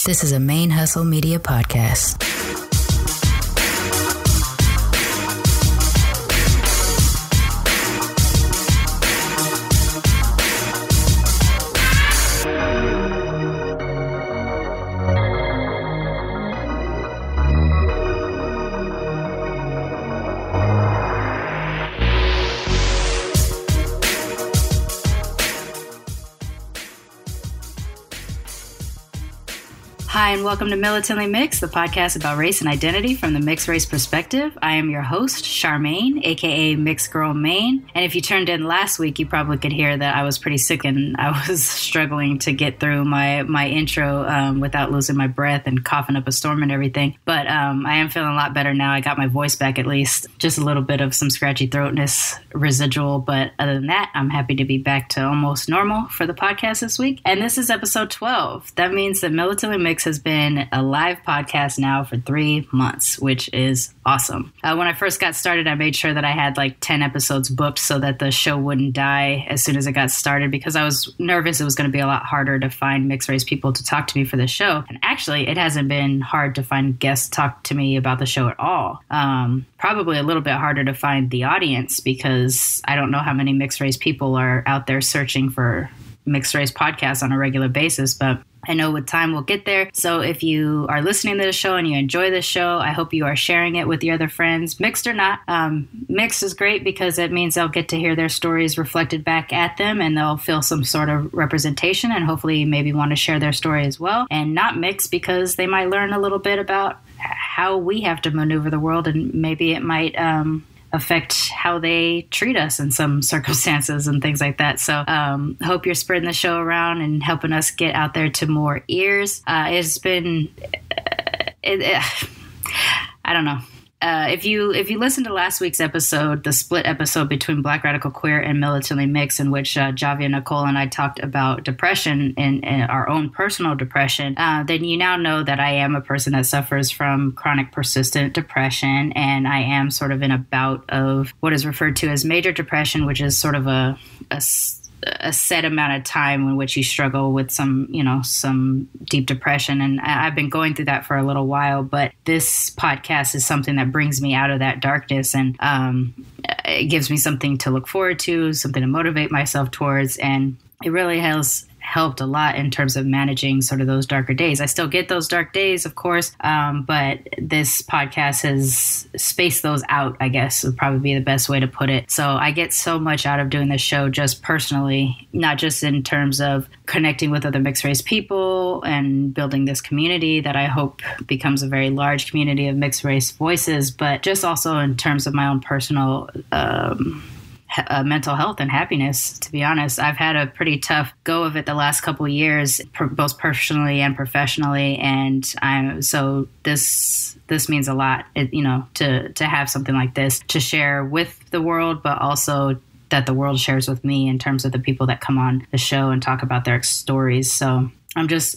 This is a ManeHustle Media podcast. Hi, and welcome to Militantly Mixed, the podcast about race and identity from the mixed race perspective. I am your host, Sharmane, aka Mixed Girl Mane. And if you turned in last week, you probably could hear that I was pretty sick and I was struggling to get through my intro without losing my breath and coughing up a storm and everything. But I am feeling a lot better now. I got my voice back at least. Just a little bit of some scratchy throatness residual. But other than that, I'm happy to be back to almost normal for the podcast this week. And this is episode 12. That means that Militantly Mixed has been a live podcast now for 3 months, which is awesome. When I first got started, I made sure that I had like 10 episodes booked so that the show wouldn't die as soon as it got started, because I was nervous it was going to be a lot harder to find mixed race people to talk to me for the show. And actually, it hasn't been hard to find guests to talk to me about the show at all. Probably a little bit harder to find the audience, because I don't know how many mixed race people are out there searching for mixed race podcasts on a regular basis, but I know with time we'll get there. So if you are listening to the show and you enjoy the show, I hope you are sharing it with your other friends, mixed or not. Mixed is great because it means they'll get to hear their stories reflected back at them, and they'll feel some sort of representation and hopefully maybe want to share their story as well. And not mixed because they might learn a little bit about how we have to maneuver the world, and maybe it might affect how they treat us in some circumstances and things like that. So hope you're spreading the show around and helping us get out there to more ears. It's been, I don't know. If you listen to last week's episode, the split episode between Black Radical Queer and Militantly Mixed, in which Javia, Nicole, and I talked about depression and our own personal depression, then you now know that I am a person that suffers from chronic persistent depression, and I am sort of in a bout of what is referred to as major depression, which is sort of a set amount of time in which you struggle with some deep depression. And I've been going through that for a little while, but this podcast is something that brings me out of that darkness, and it gives me something to look forward to, something to motivate myself towards. And it really has helped a lot in terms of managing sort of those darker days. I still get those dark days, of course, but this podcast has spaced those out, I guess would probably be the best way to put it. So I get so much out of doing this show just personally, not just in terms of connecting with other mixed race people and building this community that I hope becomes a very large community of mixed race voices, but just also in terms of my own personal mental health and happiness. To be honest, I've had a pretty tough go of it the last couple of years, both personally and professionally, and this means a lot, to have something like this to share with the world, but also that the world shares with me in terms of the people that come on the show and talk about their stories. So I'm just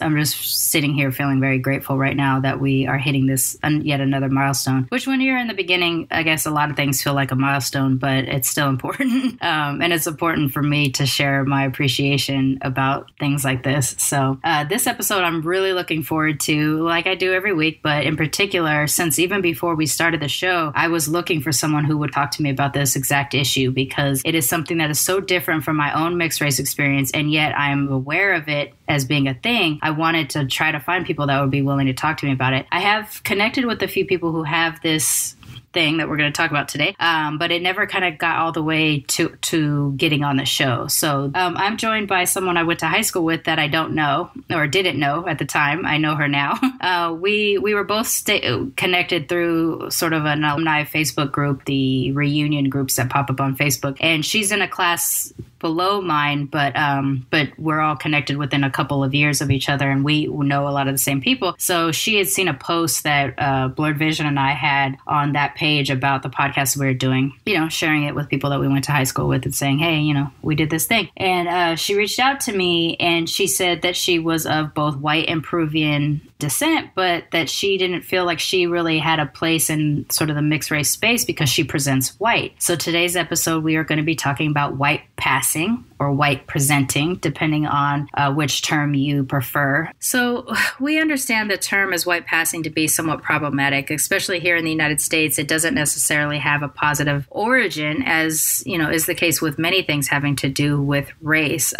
sitting here feeling very grateful right now that we are hitting this yet another milestone, which when you're in the beginning, I guess a lot of things feel like a milestone, but it's still important. And it's important for me to share my appreciation about things like this. So this episode, I'm really looking forward to, like I do every week, but in particular, since even before we started the show, I was looking for someone who would talk to me about this exact issue, because it is something that is so different from my own mixed race experience, and yet I'm aware of it as being a thing. I wanted to try to find people that would be willing to talk to me about it. I have connected with a few people who have this thing that we're going to talk about today, but it never kind of got all the way to getting on the show. So I'm joined by someone I went to high school with that I don't know or didn't know at the time. I know her now. We were both connected through sort of an alumni Facebook group, the reunion groups that pop up on Facebook, and she's in a class below mine, but we're all connected within a couple of years of each other, and we know a lot of the same people. So she had seen a post that Blurred Vision and I had on that page about the podcast we were doing, sharing it with people that we went to high school with and saying, hey, we did this thing. And she reached out to me, and she said that she was of both white and Peruvian descent, but that she didn't feel like she really had a place in sort of the mixed race space because she presents white. So today's episode, we are going to be talking about white passing or white presenting, depending on which term you prefer. So we understand the term as white passing to be somewhat problematic, especially here in the United States. It doesn't necessarily have a positive origin, as is the case with many things having to do with race.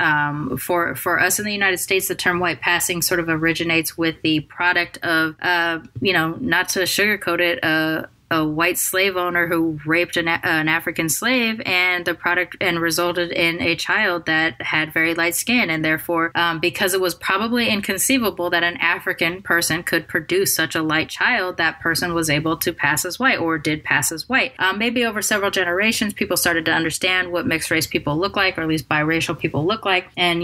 For us in the United States, the term white passing sort of originates with the product of, not to sugarcoat it, a white slave owner who raped an African slave, and the product resulted in a child that had very light skin, and therefore, because it was probably inconceivable that an African person could produce such a light child, that person was able to pass as white, or did pass as white. Maybe over several generations, people started to understand what mixed race people look like, or at least biracial people look like, and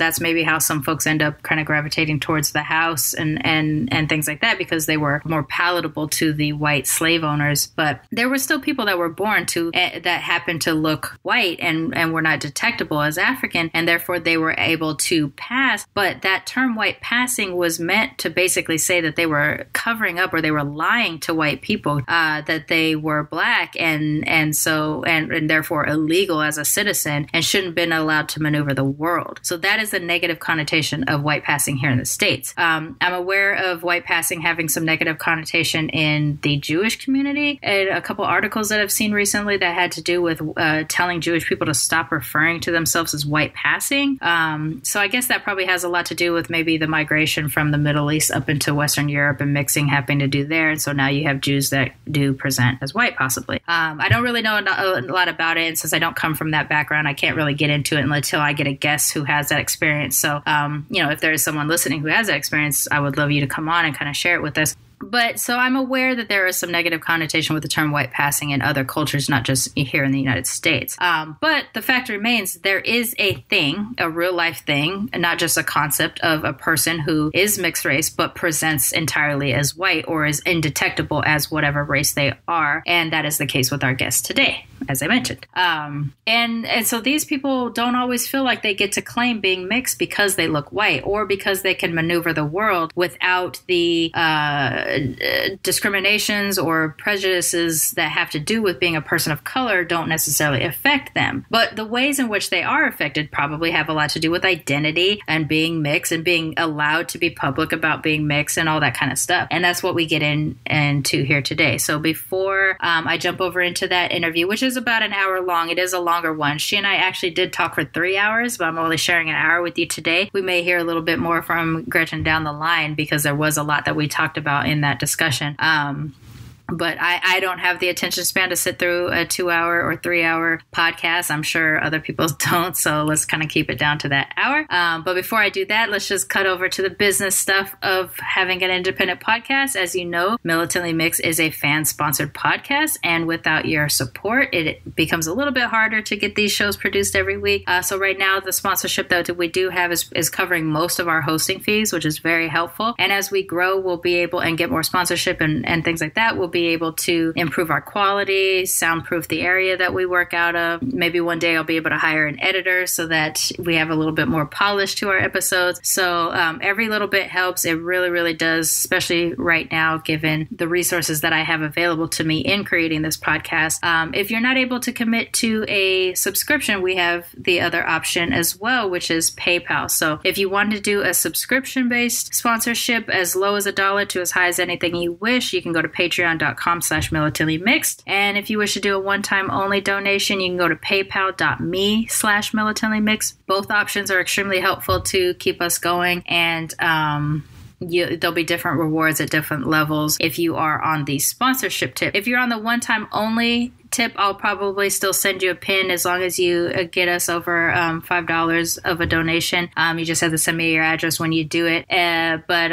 that's maybe how some folks end up kind of gravitating towards the house and things like that, because they were more palatable to the white slave owners. But there were still people that were born to that happened to look white and were not detectable as African, and therefore they were able to pass. But that term white passing was meant to basically say that they were covering up, or they were lying to white people, that they were black and therefore illegal as a citizen and shouldn't have been allowed to maneuver the world. So that is the negative connotation of white passing here in the States. I'm aware of white passing having some negative connotation in the Jewish community, and a couple articles that I've seen recently that had to do with telling Jewish people to stop referring to themselves as white passing. So I guess that probably has a lot to do with maybe the migration from the Middle East up into Western Europe and mixing happening to do there. And so now you have Jews that do present as white, possibly. I don't really know a lot about it, and since I don't come from that background, I can't really get into it until I get a guest who has that experience. So, if there is someone listening who has that experience, I would love you to come on and kind of share it with us. But so I'm aware that there is some negative connotation with the term white passing in other cultures, not just here in the United States. But the fact remains, there is a thing, a real life thing, and not just a concept of a person who is mixed race, but presents entirely as white or is indetectable as whatever race they are. And that is the case with our guest today, as I mentioned. And so these people don't always feel like they get to claim being mixed because they look white, or because they can maneuver the world without the discriminations or prejudices that have to do with being a person of color don't necessarily affect them. But the ways in which they are affected probably have a lot to do with identity and being mixed and being allowed to be public about being mixed and all that kind of stuff. And that's what we get into here today. So before I jump over into that interview, which is about an hour long, it is a longer one. She and I actually did talk for 3 hours, but I'm only sharing an hour with you today. We may hear a little bit more from Gretchen down the line, because there was a lot that we talked about in that discussion. But I don't have the attention span to sit through a 2-hour or 3-hour podcast. I'm sure other people don't, so let's kind of keep it down to that hour. But before I do that, let's just cut over to the business stuff of having an independent podcast. As you know, Militantly Mixed is a fan-sponsored podcast, and without your support, it becomes a little bit harder to get these shows produced every week. So right now, the sponsorship that we do have is covering most of our hosting fees, which is very helpful. And as we grow, we'll be able and get more sponsorship and things like that. We'll be able to improve our quality, soundproof the area that we work out of. Maybe one day I'll be able to hire an editor so that we have a little bit more polish to our episodes. So every little bit helps. It really, really does, especially right now, given the resources that I have available to me in creating this podcast. If you're not able to commit to a subscription, we have the other option as well, which is PayPal. So if you want to do a subscription-based sponsorship as low as $1 to as high as anything you wish, you can go to patreon.com/militantlymixed. And if you wish to do a one-time only donation, you can go to paypal.me/militantlymixed. Both options are extremely helpful to keep us going, and there'll be different rewards at different levels if you are on the sponsorship tip. If you're on the one-time only tip, I'll probably still send you a pin as long as you get us over $5 of a donation. You just have to send me your address when you do it. But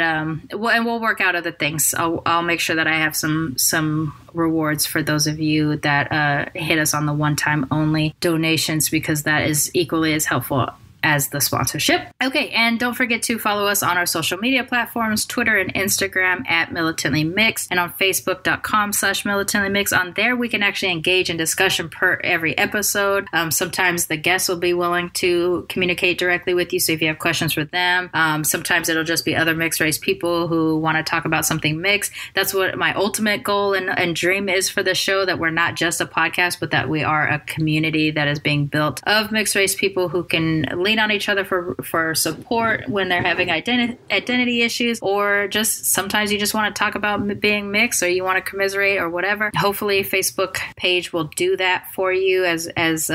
we'll work out other things. I'll make sure that I have some rewards for those of you that hit us on the one-time only donations, because that is equally as helpful as the sponsorship. Okay, and don't forget to follow us on our social media platforms, Twitter and Instagram at Militantly Mixed, and on Facebook.com/Militantly Mixed. On there, we can actually engage in discussion per every episode. Sometimes the guests will be willing to communicate directly with you, so if you have questions for them, sometimes it'll just be other mixed race people who want to talk about something mixed. That's what my ultimate goal and dream is for the show, that we're not just a podcast, but that we are a community that is being built of mixed race people who can lean on each other for support when they're having identity issues, or just sometimes you just want to talk about being mixed, or you want to commiserate or whatever. Hopefully Facebook page will do that for you as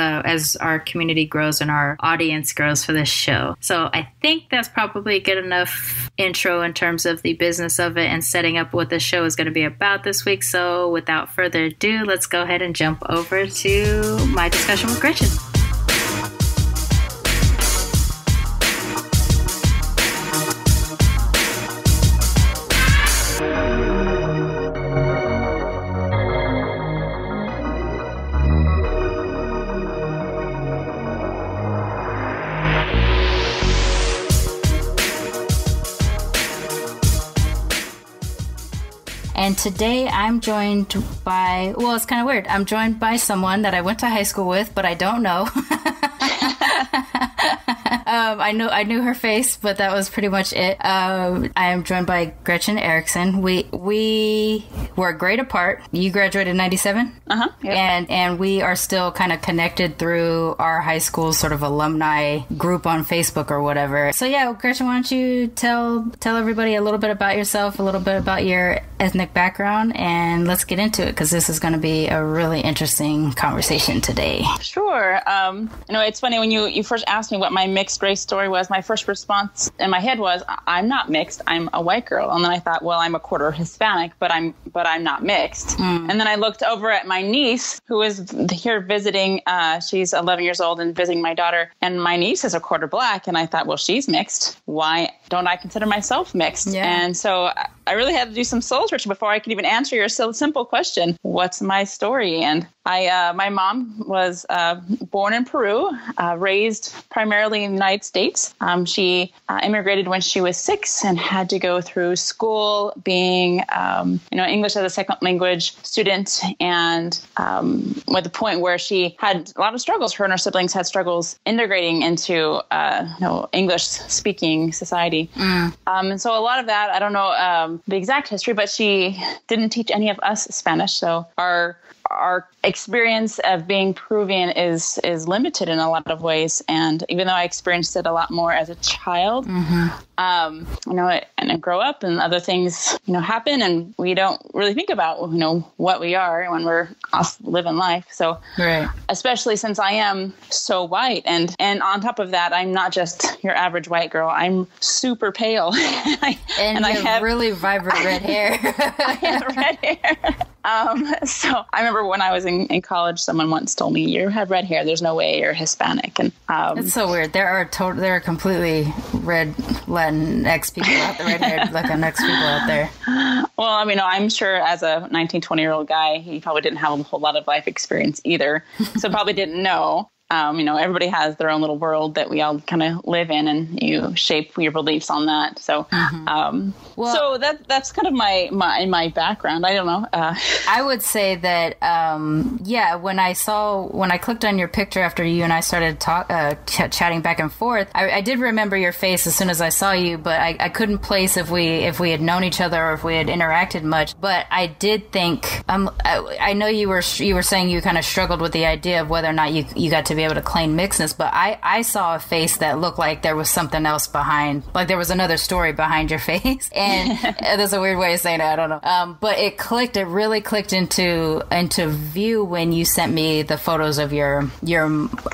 our community grows and our audience grows for this show. So I think that's probably good enough intro in terms of the business of it and setting up what the show is going to be about this week. So without further ado, let's go ahead and jump over to my discussion with Gretchen. And today I'm joined by, well, it's kind of weird. I'm joined by someone that I went to high school with, but I don't know. I knew her face, but that was pretty much it. I am joined by Gretchen Erickson. We were a grade apart. You graduated in 97? Uh-huh. Yep. And we are still kind of connected through our high school sort of alumni group on Facebook or whatever. So yeah, Gretchen, why don't you tell everybody a little bit about yourself, a little bit about your ethnic background, and let's get into it, because this is going to be a really interesting conversation today. Sure. It's funny when you first asked me what my mixed race story was, my first response in my head was, I'm not mixed, I'm a white girl. And then I thought, well, I'm a quarter Hispanic, but I'm not mixed. And then I looked over at my niece, who is here visiting. She's 11 years old and visiting my daughter, and my niece is a quarter black. And I thought, well, she's mixed. Why don't I consider myself mixed? Yeah. And so I really had to do some soul searching before I could even answer your simple question, what's my story? And my mom was born in Peru, raised primarily in the United States. She immigrated when she was 6 and had to go through school being, English as a second language student, and at the point where she had a lot of struggles. Her and her siblings had struggles integrating into English speaking society. And so a lot of that, I don't know the exact history, but she didn't teach any of us Spanish. So our experience of being Peruvian is limited in a lot of ways. And even though I experienced it a lot more as a child, and I grow up and other things, happen, and we don't really think about, what we are when we're off living life. So, right. Especially since I am so white, and on top of that, I'm not just your average white girl. I'm super pale, and I have really vibrant red hair. I have red hair. So I remember when I was in college, someone once told me, "You have red hair. There's no way you're Hispanic." And it's so weird. There are completely red Latinx people out there, red-haired Latinx people out there. Well, I'm sure as a 19, 20-year-old guy, he probably didn't have a whole lot of life experience either, so probably didn't know. Everybody has their own little world that we all kind of live in, and you shape your beliefs on that. So, so that's kind of my background. I don't know. I would say that, when I clicked on your picture after you and I started chatting back and forth, I did remember your face as soon as I saw you, but I couldn't place if we had known each other or if we had interacted much. But I did think, I know you were saying you kind of struggled with the idea of whether or not you got to be able to claim mixedness, but I saw a face that looked like there was something else behind, like there was another story behind your face. And there's a weird way of saying it, I don't know. But it really clicked into view when you sent me the photos of your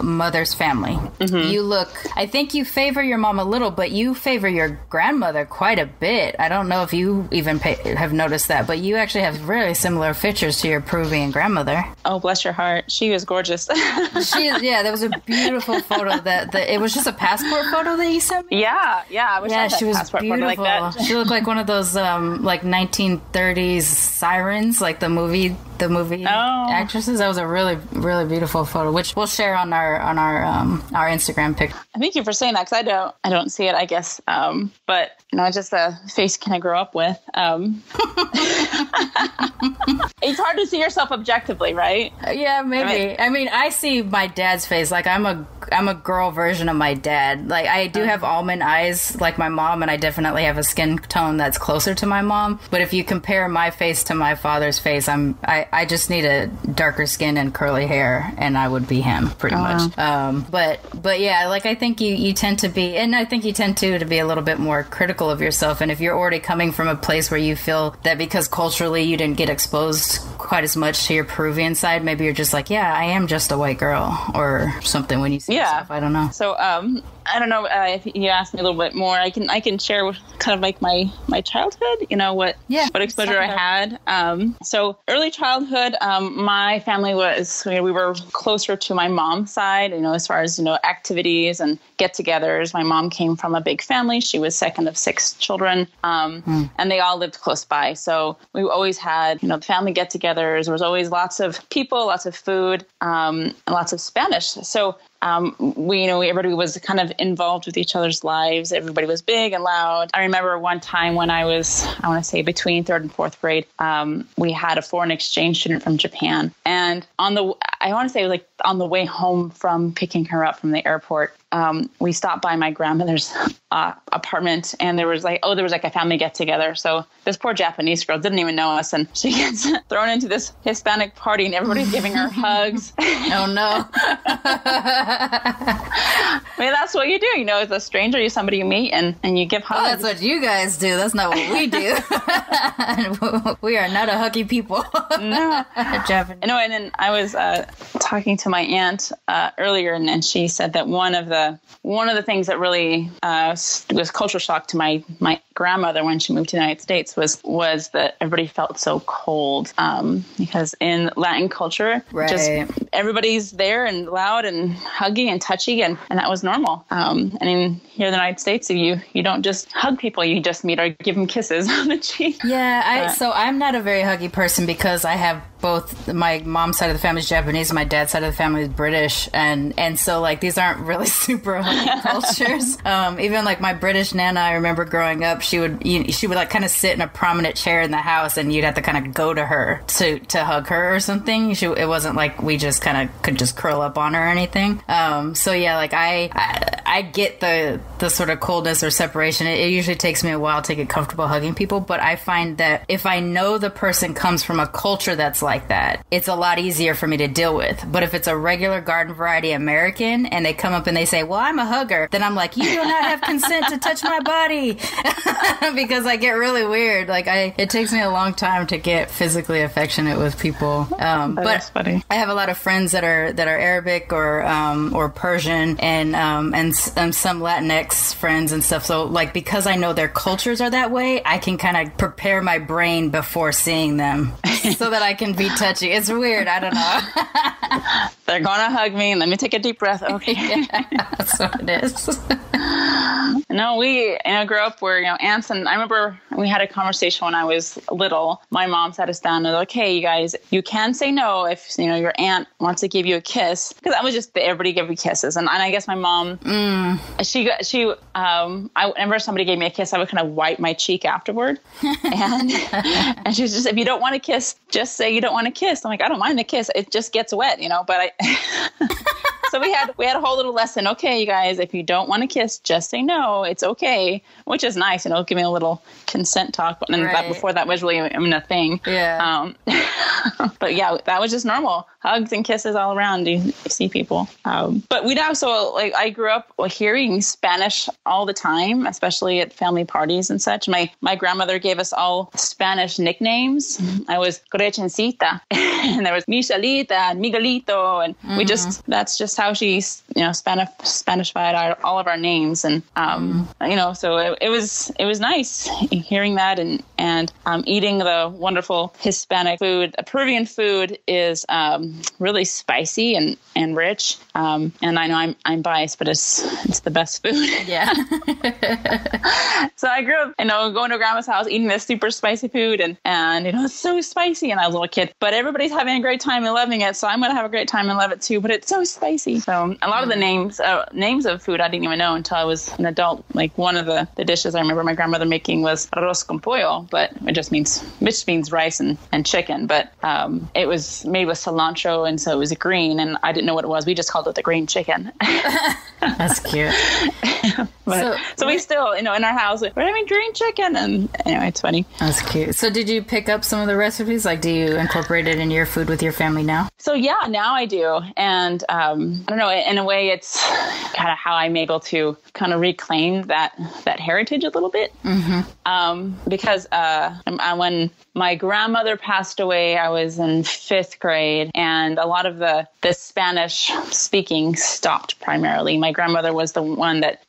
mother's family. Mm-hmm. You look, I think you favor your mom a little, but you favor your grandmother quite a bit. I don't know if you even have noticed that, but you actually have really similar features to your Peruvian grandmother. Oh, bless your heart. She was gorgeous. Yeah, that was a beautiful photo. It was just a passport photo that you sent me? Yeah. I wish I had she was passport beautiful. Photo like that. She looked like one of those like 1930s sirens, like the movie the movie actresses. That was a really, really beautiful photo, which we'll share on our Instagram pic. Thank you for saying that, because I don't see it, I guess. But just a face can I grow up with. It's hard to see yourself objectively, right? Yeah, maybe. I mean, I see my dad's face. Like, I'm a girl version of my dad. Like, I do have almond eyes like my mom, and I definitely have a skin tone that's closer to my mom. But if you compare my face to my father's face, I just need a darker skin and curly hair, and I would be him pretty much. But yeah, like, I think you tend to be, and I think you tend to be a little bit more critical of yourself. And if you're already coming from a place where you feel that because culturally you didn't get exposed quite as much to your Peruvian side, maybe you're just like, yeah, I am just a white girl or something when you see yourself. I don't know. So I don't know if you asked me a little bit more. I can share kind of like my childhood. What exposure I had. So early childhood, my family was we were closer to my mom's side. As far as activities and get-togethers. My mom came from a big family. She was second of 6 children, and they all lived close by. So we always had the family get-togethers. There was always lots of people, lots of food, and lots of Spanish. So everybody was kind of involved with each other's lives. Everybody was big and loud. I remember one time when I want to say between 3rd and 4th grade, we had a foreign exchange student from Japan. And I want to say it was like on the way home from picking her up from the airport, we stopped by my grandmother's apartment, and there was like a family get together. So this poor Japanese girl didn't even know us, and she gets thrown into this Hispanic party, and everybody's giving her hugs. Oh no! I mean, that's what you do. As a stranger, you're somebody you meet, and you give hugs. Well, that's what you guys do. That's not what we do. We are not a huggy people. No, Japanese. And then I was talking to my aunt earlier, and she said that one of the things that really was culture shock to my grandmother when she moved to the United States was that everybody felt so cold, because in Latin culture, just everybody's there and loud and huggy and touchy, and that was normal. And in here in the United States, you don't just hug people, you just meet or give them kisses on the cheek. Yeah, so I'm not a very huggy person because I have both my mom's side of the family is Japanese and my dad's side of the family is British, and so like these aren't really super huggy cultures. Even like my British nana, I remember growing up, she would like kind of sit in a prominent chair in the house, and you'd have to kind of go to her to hug her or something. It wasn't like we just kind of could just curl up on her or anything. So yeah, like I get the sort of coldness or separation. It usually takes me a while to get comfortable hugging people, but I find that if I know the person comes from a culture that's like that, it's a lot easier for me to deal with. But if it's a regular garden variety American and they come up and they say, well, I'm a hugger, then I'm like, you do not have consent to touch my body. Because I get really weird. Like it takes me a long time to get physically affectionate with people. But funny. I have a lot of friends that are Arabic or Persian and some Latinx friends and stuff. So like, because I know their cultures are that way, I can kind of prepare my brain before seeing them so that I can be touchy. It's weird. I don't know. They're gonna hug me, and let me take a deep breath. Okay. Yeah, that's what it is. No, we grew up where aunts, and I remember we had a conversation when I was little. My mom sat us down and was like, "Okay, you guys, you can say no if your aunt wants to give you a kiss," because that was just everybody giving kisses, and I guess my mom, whenever somebody gave me a kiss, I would kind of wipe my cheek afterward, and she was just, if you don't want to kiss, just say you don't want to kiss. I'm like, I don't mind the kiss, it just gets wet, but So we had a whole little lesson. Okay, you guys, if you don't want to kiss, just say no. It's okay, which is nice. Give me a little consent talk. And before that was really a thing. Yeah. But yeah, that was just normal. Hugs and kisses all around. You see people. But we'd also, like, I grew up hearing Spanish all the time, especially at family parties and such. My grandmother gave us all Spanish nicknames. I was Gretchencita, and there was Michelita and Miguelito, and that's just how she, Spanified all of our names, and so it was nice hearing that and eating the wonderful Hispanic food. Peruvian food is really spicy and rich. And I know I'm biased, but it's the best food. Yeah. So I grew up, going to grandma's house, eating this super spicy food, and it's so spicy. And I was a little kid, but everybody's having a great time and loving it. So I'm going to have a great time and love it too, but it's so spicy. So a lot of the names of food I didn't even know until I was an adult. Like one of the dishes I remember my grandmother making was arroz con pollo, but which means rice and chicken. But it was made with cilantro, and so it was green, and I didn't know what it was. We just called it the green chicken. That's cute. So we still, in our house, we're having green chicken, and anyway, it's funny. That's cute. So did you pick up some of the recipes? Like, do you incorporate it in your food with your family now? So yeah, now I do. And I don't know, in a way, it's kind of how I'm able to kind of reclaim that heritage a little bit. Mm-hmm. Because when my grandmother passed away, I was in 5th grade, and a lot of the Spanish speaking stopped primarily. My grandmother was the one that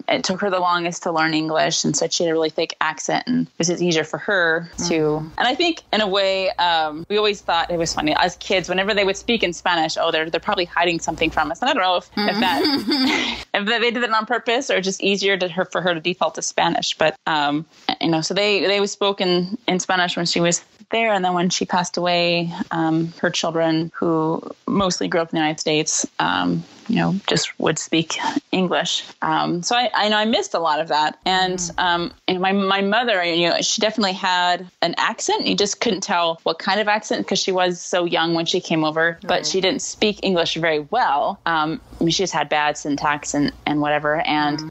it took her the longest to learn English, and so she had a really thick accent, and it was easier for her to. And I think in a way, we always thought it was funny as kids whenever they would speak in Spanish. Oh, they're probably hiding something from us. And I don't know if they did it on purpose or just easier for her to default to Spanish. But so they spoke in Spanish when she was there, and then when she passed away, her children, who mostly grew up in the United States, just would speak English. So I know I missed a lot of that. And my mother, she definitely had an accent. You just couldn't tell what kind of accent because she was so young when she came over, but she didn't speak English very well. She just had bad syntax and whatever. And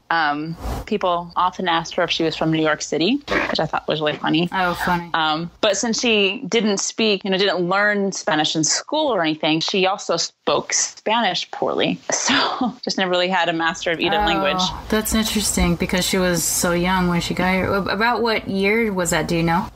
people often asked her if she was from New York City, which I thought was really funny. Oh, funny. But since she didn't speak, didn't learn Spanish in school or anything, she also spoke Spanish poorly. So just never really had a master of either language. That's interesting because she was so young when she got here. About what year was that? Do you know?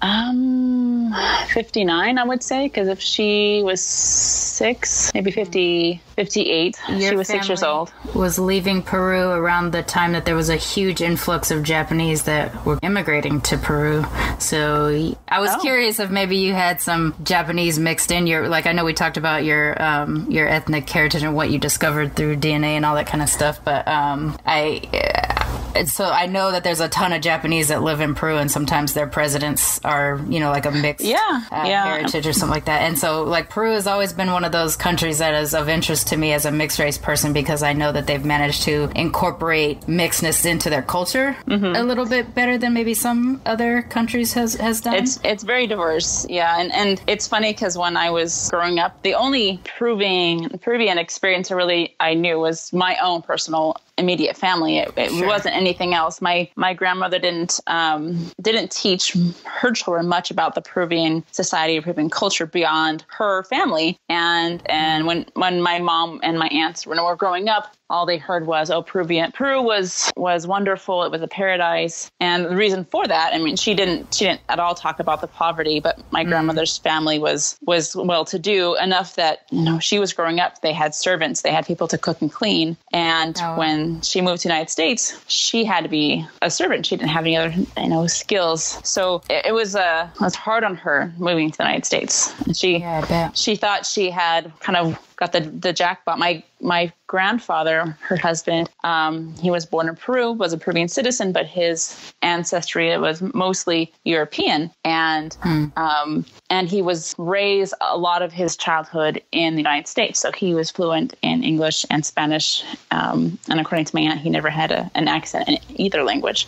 59, I would say, because if she was 6, maybe 58, she was 6 years old. Was leaving Peru around the time that there was a huge influx of Japanese that were immigrating to Peru. So I was curious if maybe you had some Japanese mixed in your, like I know we talked about your ethnic heritage and what you discovered through DNA and all that kind of stuff, but so I know that there's a ton of Japanese that live in Peru, and sometimes their presidents are, like a mixed heritage or something like that. And so, like, Peru has always been one of those countries that is of interest to me as a mixed race person because I know that they've managed to incorporate mixedness into their culture a little bit better than maybe some other countries has done. It's very diverse, and it's funny because when I was growing up, the only Peruvian experience I knew was my own personal immediate family. It wasn't anything else. My grandmother didn't teach her children much about the Peruvian society, Peruvian culture beyond her family. And when my mom and my aunts were growing up, all they heard was, Peru was wonderful. It was a paradise. And the reason for that, she didn't at all talk about the poverty, but my grandmother's family was well-to-do enough that, she was growing up, they had servants, they had people to cook and clean. And when she moved to the United States, she had to be a servant. She didn't have any other, skills. So it was hard on her moving to the United States. And she thought she had kind of got the jackpot. My grandfather, her husband, he was born in Peru, was a Peruvian citizen, but his ancestry was mostly European. And he was raised a lot of his childhood in the United States. So he was fluent in English and Spanish. And according to my aunt, he never had an accent in either language.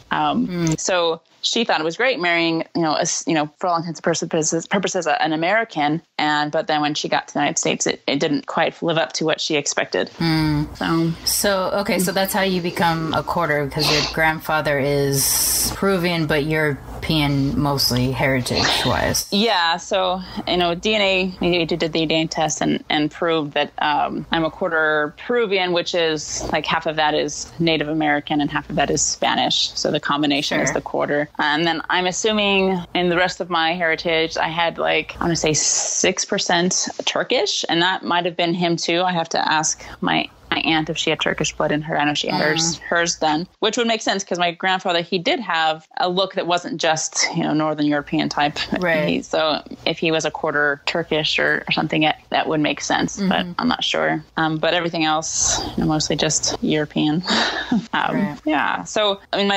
So she thought it was great marrying, for all intents and purposes, an American. But then when she got to the United States, it didn't quite live up to what she expected. So that's how you become a quarter, because your grandfather is Peruvian, but European mostly heritage-wise. Yeah. So, DNA, we did the DNA test and proved that I'm a quarter Peruvian, which is like half of that is Native American and half of that is Spanish. So the combination is the quarter. And then I'm assuming in the rest of my heritage, I had I want to say 6% Turkish, and that might have been him too. I have to ask my aunt if she had Turkish blood in her. I know she had hers done, which would make sense because my grandfather, he did have a look that wasn't just, Northern European type. Right. So if he was a quarter Turkish or something, that would make sense, but I'm not sure. But everything else, mostly just European. Right. Yeah. So, I mean,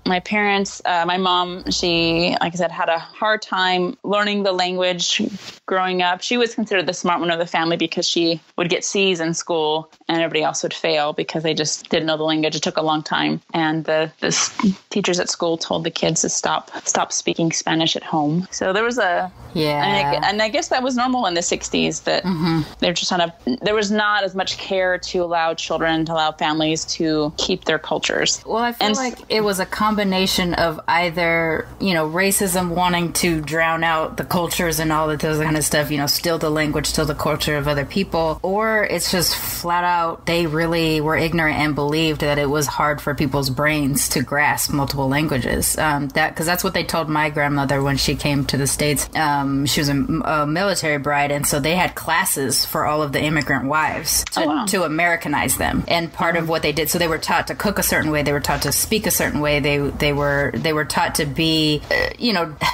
my parents, my mom, she, like I said, had a hard time learning the language growing up. She was considered the smart one of the family because she would get C's in school and everybody else would fail because they just didn't know the language. It took a long time. And the teachers at school told the kids to stop speaking Spanish at home. So there was and I guess that was normal in the 60s that they're just there was not as much care to allow families to keep their cultures. Well, I feel like it was a combination of either, racism wanting to drown out the cultures and all of those kind of stuff, steal the language, steal the culture of other people, or it's just flat out they really were ignorant and believed that it was hard for people's brains to grasp multiple languages. Because that's what they told my grandmother when she came to the States. She was a military bride, and so they had classes for all of the immigrant wives to Americanize them. And part of what they did, so they were taught to cook a certain way, they were taught to speak a certain way, they were taught to be,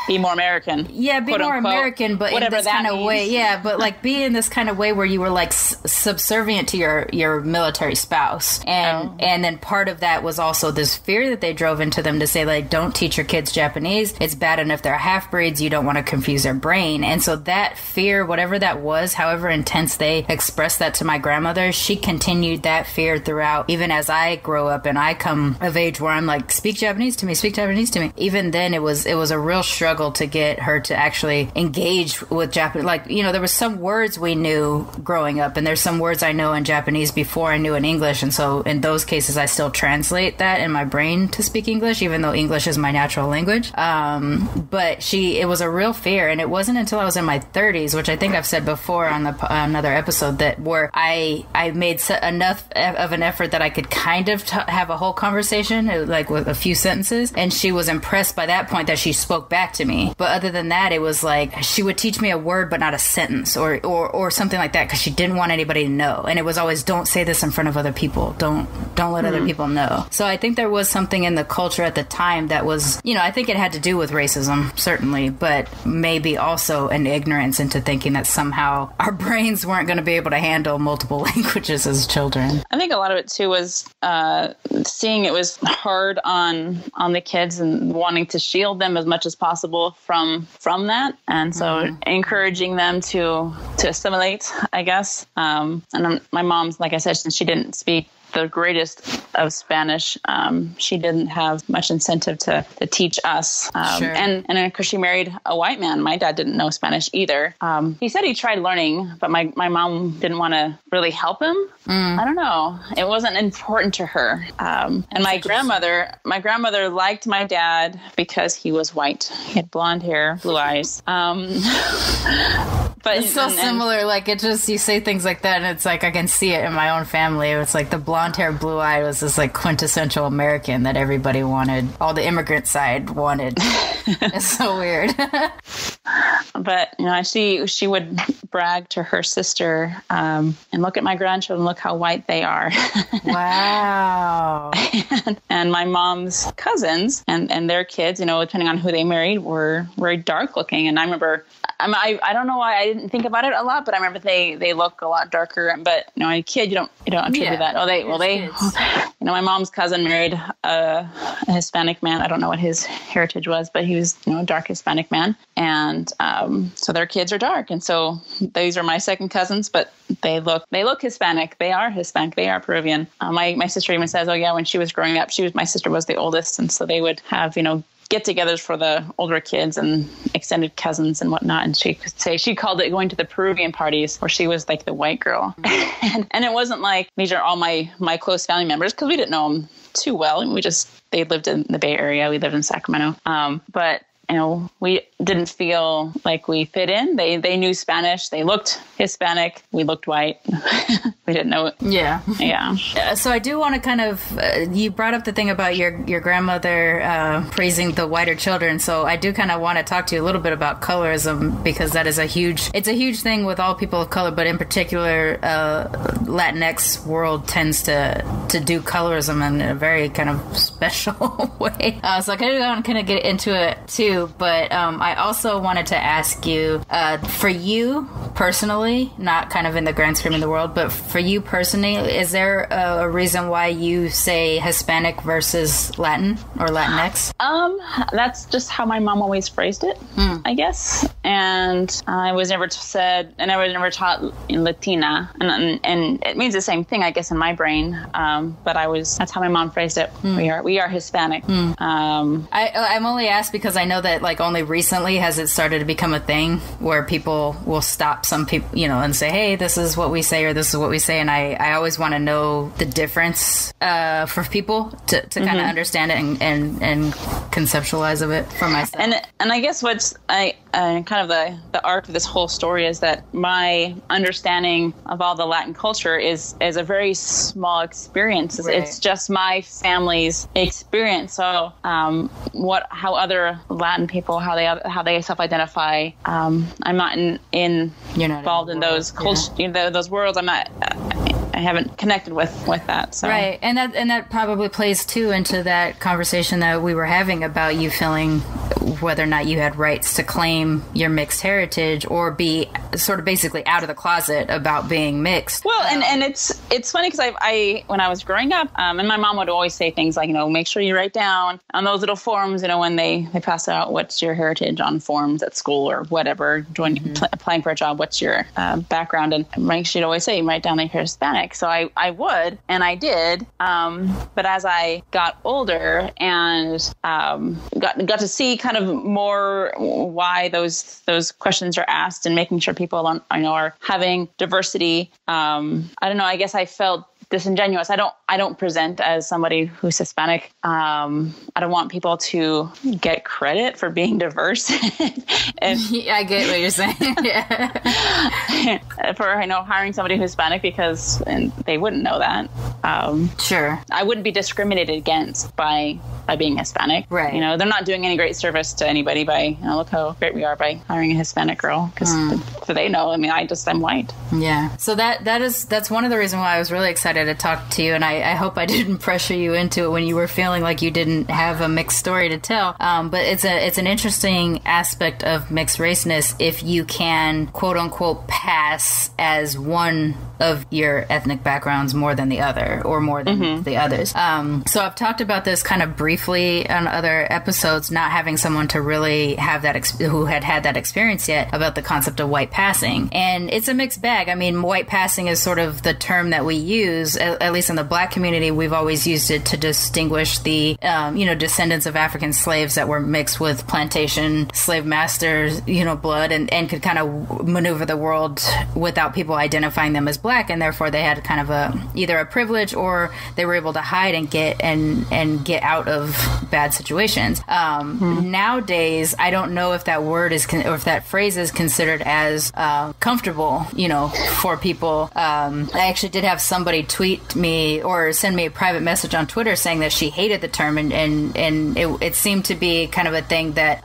be more American. Yeah, be more American, but in this kind of way. Yeah, but like be in this kind of way where you were like subservient to your military spouse. And then part of that was also this fear that they drove into them to say, like, don't teach your kids Japanese. It's bad enough they're half-breeds. You don't want to confuse their brain. And so that fear, whatever that was, however intense they expressed that to my grandmother, she continued that fear throughout, even as I grow up and I come of age where I'm like, speak Japanese to me. Even then, it was a real struggle to get her to actually engage with Japanese. Like, there was some words we knew growing up, and there's some words I know in Japanese before I knew in English. And so in those cases, I still translate that in my brain to speak English, even though English is my natural language. But it was a real fear. And it wasn't until I was in my 30s, which I think I've said before on another episode, that where I made enough of an effort that I could kind of have a whole conversation, like with a few sentences. And she was impressed by that point that she spoke back to me. But other than that, it was like she would teach me a word, but not a sentence or something like that, because she didn't want anybody to know. And it was always, don't say this in front of other people. Don't let other people know. So I think there was something in the culture at the time that was, I think it had to do with racism, certainly, but maybe also an ignorance into thinking that somehow our brains weren't going to be able to handle multiple languages as children. I think a lot of it too was seeing it was hard on the kids and wanting to shield them as much as possible from that, and so encouraging them to assimilate, I guess. And my mom's, like I said, since she didn't speak the greatest of Spanish, she didn't have much incentive to teach us. Sure. And because she married a white man, my dad didn't know Spanish either. He said he tried learning, but my mom didn't want to really help him. I don't know. It wasn't important to her. And my grandmother liked my dad because he was white. He had blonde hair, blue eyes. But it's so similar. Like, it just, you say things like that, and it's like I can see it in my own family. It's like the blonde hair, blue eye was this like quintessential American that everybody wanted. All the immigrant side wanted. It's so weird. But she would brag to her sister, and look at my grandchildren, look how white they are. Wow. and my mom's cousins and their kids, depending on who they married, were very dark looking. And I remember, I don't know why I didn't think about it a lot, but I remember they look a lot darker. But a kid, you don't attribute that. My mom's cousin married a Hispanic man. I don't know what his heritage was, but he was a dark Hispanic man, and so their kids are dark. And so these are my second cousins, but they look Hispanic. They are Hispanic. They are Peruvian. My sister even says, oh yeah, when she was growing up, my sister was the oldest, and so they would have get-togethers for the older kids and extended cousins and whatnot. And she could say she called it going to the Peruvian parties, where she was like the white girl. And it wasn't like these are all my close family members, because we didn't know them too well. And they lived in the Bay Area. We lived in Sacramento. But didn't feel like we fit in. They knew Spanish. They looked Hispanic. We looked white. We didn't know it. Yeah. Yeah. So I do want to kind of, you brought up the thing about your grandmother praising the whiter children. So I do kind of want to talk to you a little bit about colorism, because that is it's a huge thing with all people of color, but in particular, Latinx world tends to do colorism in a very kind of special way. So I kind of get into it too, but I also wanted to ask you, for you personally, not kind of in the grand scheme of the world, but for you personally, is there a reason why you say Hispanic versus Latin or Latinx? That's just how my mom always phrased it, I guess. And I was never said, and I was never taught in Latina, and it means the same thing, I guess, in my brain. But that's how my mom phrased it. We are Hispanic. I'm only asked because I know that like only recently has it started to become a thing where people will stop some people, and say, hey, this is what we say, or this is what we say. And I always want to know the difference for people to kind of understand it and conceptualize of it for myself. And I guess what's kind of the arc of this whole story is that my understanding of all the Latin culture is a very small experience. Right. It's just my family's experience. So how other Latin people, how they self-identify, I'm not involved in those cultures, those worlds. I haven't connected with that. So. Right, and that probably plays too into that conversation that we were having about you feeling whether or not you had rights to claim your mixed heritage or be sort of basically out of the closet about being mixed. Well, and it's funny because I when I was growing up, and my mom would always say things like, make sure you write down on those little forms, when they pass out, what's your heritage on forms at school or whatever, applying for a job, what's your background, and she'd always say, write down that you're Hispanic. So I would, and I did. But as I got older and got to see kind of more why those questions are asked and making sure people are having diversity. I don't know. I guess I felt disingenuous. I don't present as somebody who's Hispanic. I don't want people to get credit for being diverse. And I get what you're saying. Yeah. For hiring somebody who's Hispanic because they wouldn't know that. Sure. I wouldn't be discriminated against by being Hispanic. Right. They're not doing any great service to anybody by look how great we are by hiring a Hispanic girl because so they know. I'm white. Yeah. So that's one of the reasons why I was really excited to talk to you, and I hope I didn't pressure you into it when you were feeling like you didn't have a mixed story to tell. But it's an interesting aspect of mixed raceness if you can quote unquote pass as one of your ethnic backgrounds more than the other or more than the others. So I've talked about this kind of briefly on other episodes, not having someone to really have that who had that experience yet about the concept of white passing. And it's a mixed bag. I mean, white passing is sort of the term that we use, at least in the Black community. We've always used it to distinguish the, descendants of African slaves that were mixed with plantation slave masters, blood and could kind of maneuver the world without people identifying them as Black. And therefore they had kind of either a privilege or they were able to hide and get out of bad situations. Nowadays, I don't know if that word is, or if that phrase is considered as comfortable, for people. I actually did have somebody tweet me or send me a private message on Twitter saying that she hated the term, and it seemed to be kind of a thing that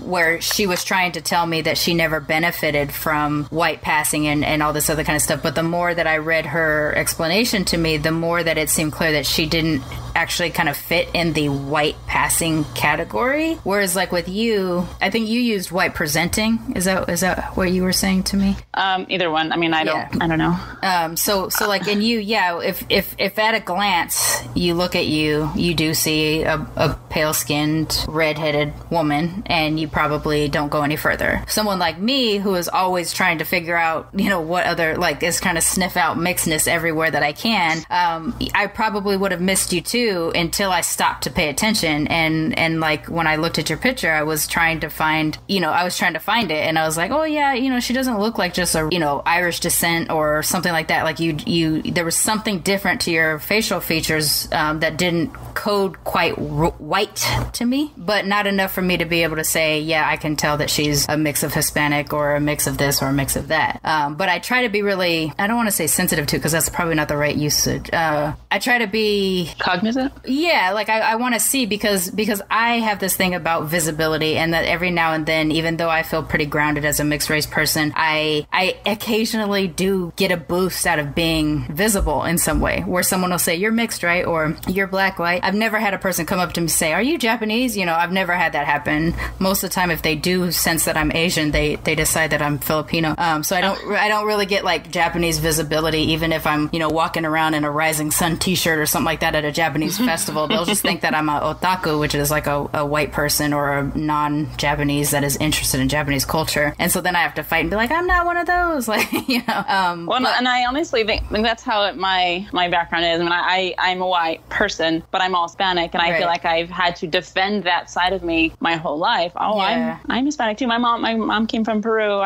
where she was trying to tell me that she never benefited from white passing and all this other kind of stuff. But the more that I read her explanation to me, the more that it seemed clear that she didn't actually kind of fit in the white passing category. Whereas like with you, I think you used white presenting. Is that what you were saying to me? Either one. I mean, I don't know. So like in you, if at a glance you look at you do see a pale-skinned, red-headed woman, and you probably don't go any further. Someone like me, who is always trying to figure out, what other, like, is kind of sniff out mixedness everywhere that I can, I probably would have missed you too until I stopped to pay attention. And like when I looked at your picture, I was trying to find it, and I was like, oh yeah, she doesn't look like just a, Irish descent or something like that. Like you there was something different to your facial features colors that didn't code quite white to me, but not enough for me to be able to say, yeah, I can tell that she's a mix of Hispanic or a mix of this or a mix of that. But I try to be really, I don't want to say sensitive to, because that's probably not the right usage. I try to be cognizant. Yeah, like I want to see, because I have this thing about visibility, and that every now and then, even though I feel pretty grounded as a mixed race person, I occasionally do get a boost out of being visible in some way, where someone will say, you're mixed, right? Or you're black, white. I've never had a person come up to me and say, are you Japanese? You know, I've never had that happen. Most of the time, if they do sense that I'm Asian, they decide that I'm Filipino. So I don't really get like Japanese visibility, even if I'm, you know, walking around in a Rising Sun t-shirt or something like that at a Japanese festival. They'll just think that I'm a otaku, which is like a white person or a non-Japanese that is interested in Japanese culture. And so then I have to fight and be like, I'm not one of those. Like, you know. And I honestly think that's how my background is. I mean, I'm a white person, but I'm all Hispanic, and I feel like I've had to defend that side of me my whole life. Oh, yeah. I'm Hispanic too. My mom came from Peru.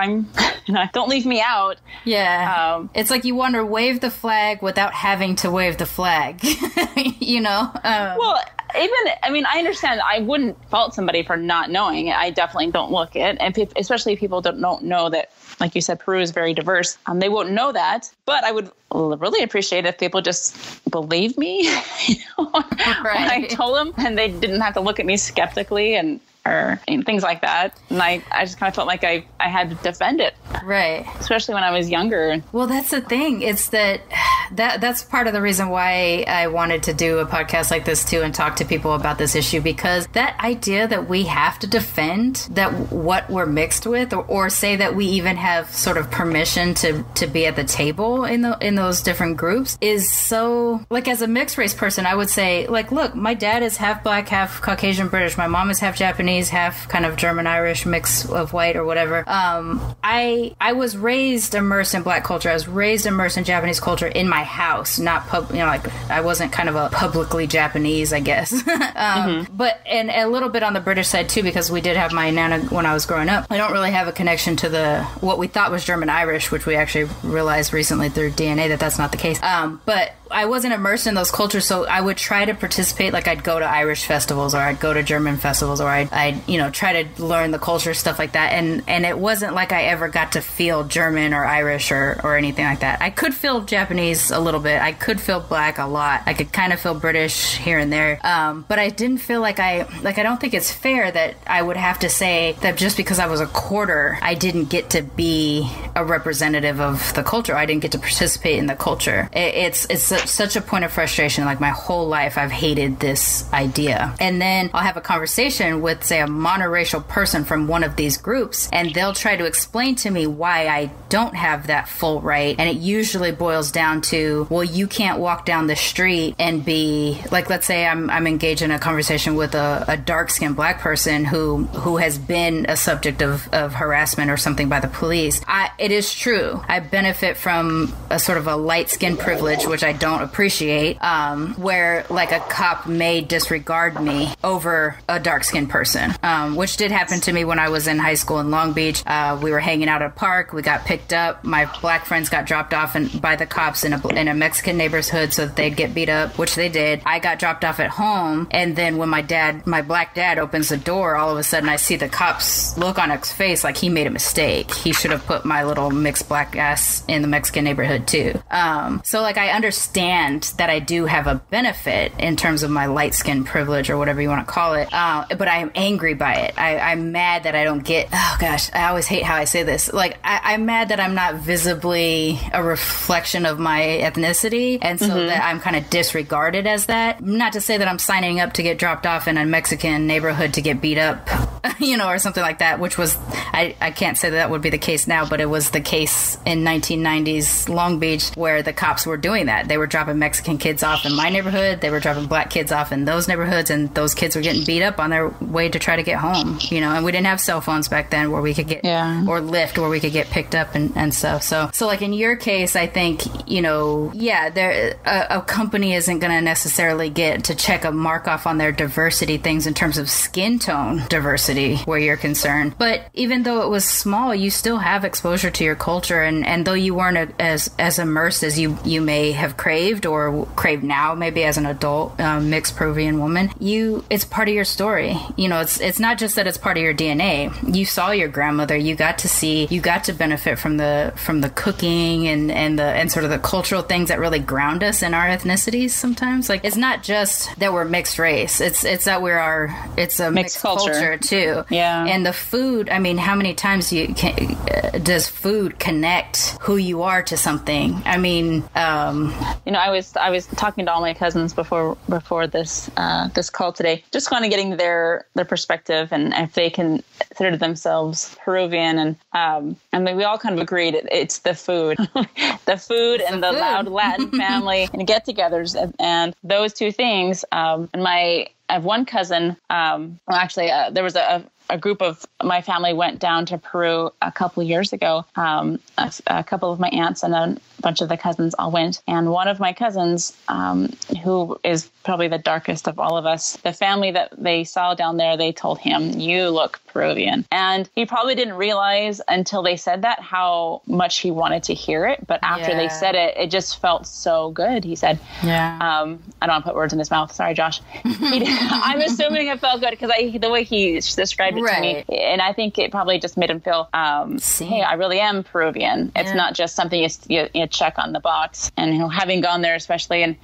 Don't leave me out. Yeah. It's like you want to wave the flag without having to wave the flag, you know? Well, I understand. I wouldn't fault somebody for not knowing. I definitely don't look it. And especially if people don't know that, like you said, Peru is very diverse. They won't know that. But I would really appreciate if people just believe me, you know, when I told them, and they didn't have to look at me skeptically and things like that. And I just kind of felt like I had to defend it. Right. Especially when I was younger. Well, that's the thing. It's that's part of the reason why I wanted to do a podcast like this too, and talk to people about this issue, because that idea that we have to defend that what we're mixed with, or say that we even have sort of permission to be at the table in those different groups, is so, like, as a mixed race person, I would say, like, look, my dad is half black, half Caucasian British. My mom is half Japanese, half kind of German Irish, mix of white or whatever. I was raised immersed in black culture. I was raised immersed in Japanese culture in my house, not like I wasn't kind of a publicly Japanese, I guess. But and a little bit on the British side too, because we did have my nana when I was growing up. I don't really have a connection to what we thought was German Irish, which we actually realized recently through DNA that that's not the case. But I wasn't immersed in those cultures, so I would try to participate. Like, I'd go to Irish festivals, or I'd go to German festivals, or I'd try to learn the culture, stuff like that. And it wasn't like I ever got to feel German or Irish or anything like that. I could feel Japanese a little bit. I could feel black a lot. I could kind of feel British here and there. But I didn't feel like I don't think it's fair that I would have to say that just because I was a quarter, I didn't get to be a representative of the culture. I didn't get to participate in the culture. It's such a point of frustration. Like, my whole life I've hated this idea. And then I'll have a conversation with, say, a monoracial person from one of these groups, and they'll try to explain to me why I don't have that full right. And it usually boils down to, well, you can't walk down the street and be like, let's say I'm engaged in a conversation with a dark-skinned black person who has been a subject of harassment or something by the police. It is true, I benefit from a sort of a light-skin privilege, which I don't appreciate, where like a cop may disregard me over a dark-skinned person, which did happen to me when I was in high school in Long Beach. We were hanging out at a park. We got picked up. My black friends got dropped off by the cops in a Mexican neighborhood so that they'd get beat up, which they did. I got dropped off at home, and then when my black dad opens the door, all of a sudden I see the cops look on his face like he made a mistake. He should have put my little mixed black ass in the Mexican neighborhood too. So like, I understand that I do have a benefit in terms of my light skin privilege or whatever you want to call it, but I am angry by it. I'm mad that I don't get, oh gosh, I always hate how I say this. Like, I'm mad that I'm not visibly a reflection of my ethnicity, and so that I'm kind of disregarded as that. Not to say that I'm signing up to get dropped off in a Mexican neighborhood to get beat up, or something like that, which was, I can't say that would be the case now, but it was the case in 1990s Long Beach, where the cops were doing that. They were dropping Mexican kids off in my neighborhood. They were dropping black kids off in those neighborhoods, and those kids were getting beat up on their way to try to get home, and we didn't have cell phones back then where we could get, or Lyft where we could get picked up and stuff. So like in your case, I think, a company isn't going to necessarily get to check a mark off on their diversity things in terms of skin tone diversity. diversity where you're concerned. But even though it was small, you still have exposure to your culture. And though you weren't as immersed as you may have craved or crave now, maybe as an adult mixed Peruvian woman, it's part of your story. It's not just that it's part of your DNA. You saw your grandmother, you got to benefit from the cooking and sort of the cultural things that really ground us in our ethnicities sometimes. Like, it's not just that we're mixed race, it's that it's a mixed culture too. Yeah. And the food, I mean, how many times does food connect who you are to something? I mean, I was talking to all my cousins before this call today, just kind of getting their perspective and if they consider themselves Peruvian, and we all kind of agreed it's the food, the loud Latin family and get-togethers, and those two things. I have one cousin. There was a group of my family went down to Peru a couple of years ago. A couple of my aunts and a bunch of the cousins all went. And one of my cousins, who is probably the darkest of all of us, the family that they saw down there, they told him, "You look Peruvian." And he probably didn't realize until they said that how much he wanted to hear it. But after they said it, it just felt so good. He said, I don't want to put words in his mouth. Sorry, Josh. I'm assuming it felt good because the way he described it to me. And I think it probably just made him feel, hey, I really am Peruvian. It's not just something you check on the box. And having gone there, especially, and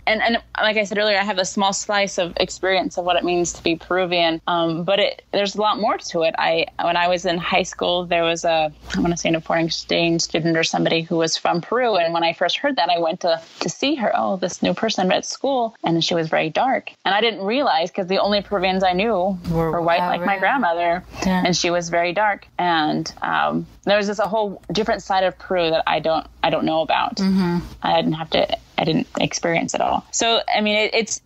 like I said earlier, I have a small slice of experience of what it means to be Peruvian. But there's a lot more to it. When I was in high school, there was I want to say an foreign exchange student or somebody who was from Peru. And when I first heard that, I went to see her. Oh, this new person I met at school. And she was very dark. And I didn't realize, because the only Peruvians I knew were white, like my grandmother. Yeah. And she was very dark. And there was just a whole different side of Peru that I don't know about. Mm-hmm. I didn't experience it all. So, I mean, it's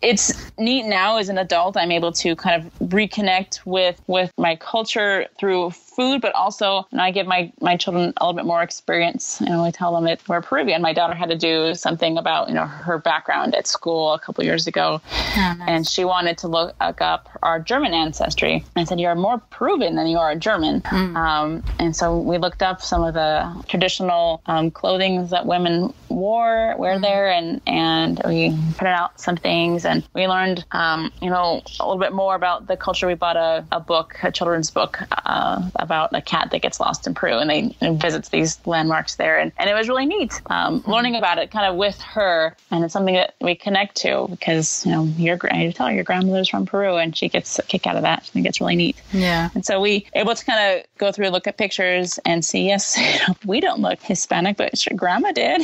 neat now as an adult. I'm able to kind of reconnect with my culture through food, but also I give my children a little bit more experience. I tell them that we're Peruvian. My daughter had to do something about, her background at school a couple years ago. Oh, nice. And she wanted to look up our German ancestry. I said, "You're more Peruvian than you are German." Mm. And so we looked up some of the traditional clothing that women wear there, and we printed out some things, and we learned, a little bit more about the culture. We bought a children's book about a cat that gets lost in Peru, and visits these landmarks there, and it was really neat learning about it kind of with her, and it's something that we connect to because you tell her your grandmother's from Peru, and she gets a kick out of that. I think it's really neat. Yeah, and so we able to kind of go through, look at pictures, and see, yes, we don't look Hispanic, but your grandma did.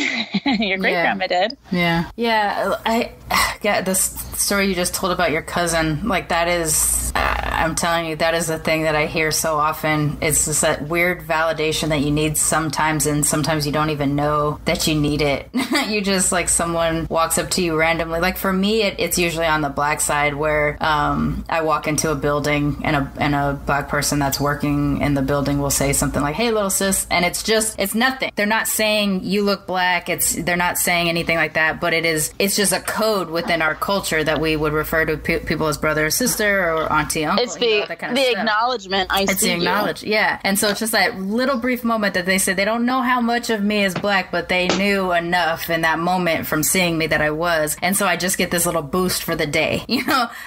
Your great grandma did. Yeah. The story you just told about your cousin, like that is, I'm telling you, that is the thing that I hear so often. It's just that weird validation that you need sometimes, and sometimes you don't even know that you need it. You just, like, someone walks up to you randomly. Like for me, it's usually on the black side where I walk into a building and a black person that's working in the building will say something like, "Hey, little sis," and it's nothing. They're not saying you look black. They're not saying anything like that, but it's just a code within our culture that we would refer to people as brother or sister or auntie, uncle. It's the acknowledgement. It's the acknowledge, yeah. And so it's just that little brief moment that they say they don't know how much of me is black, but they knew enough in that moment from seeing me that I was. And so I just get this little boost for the day,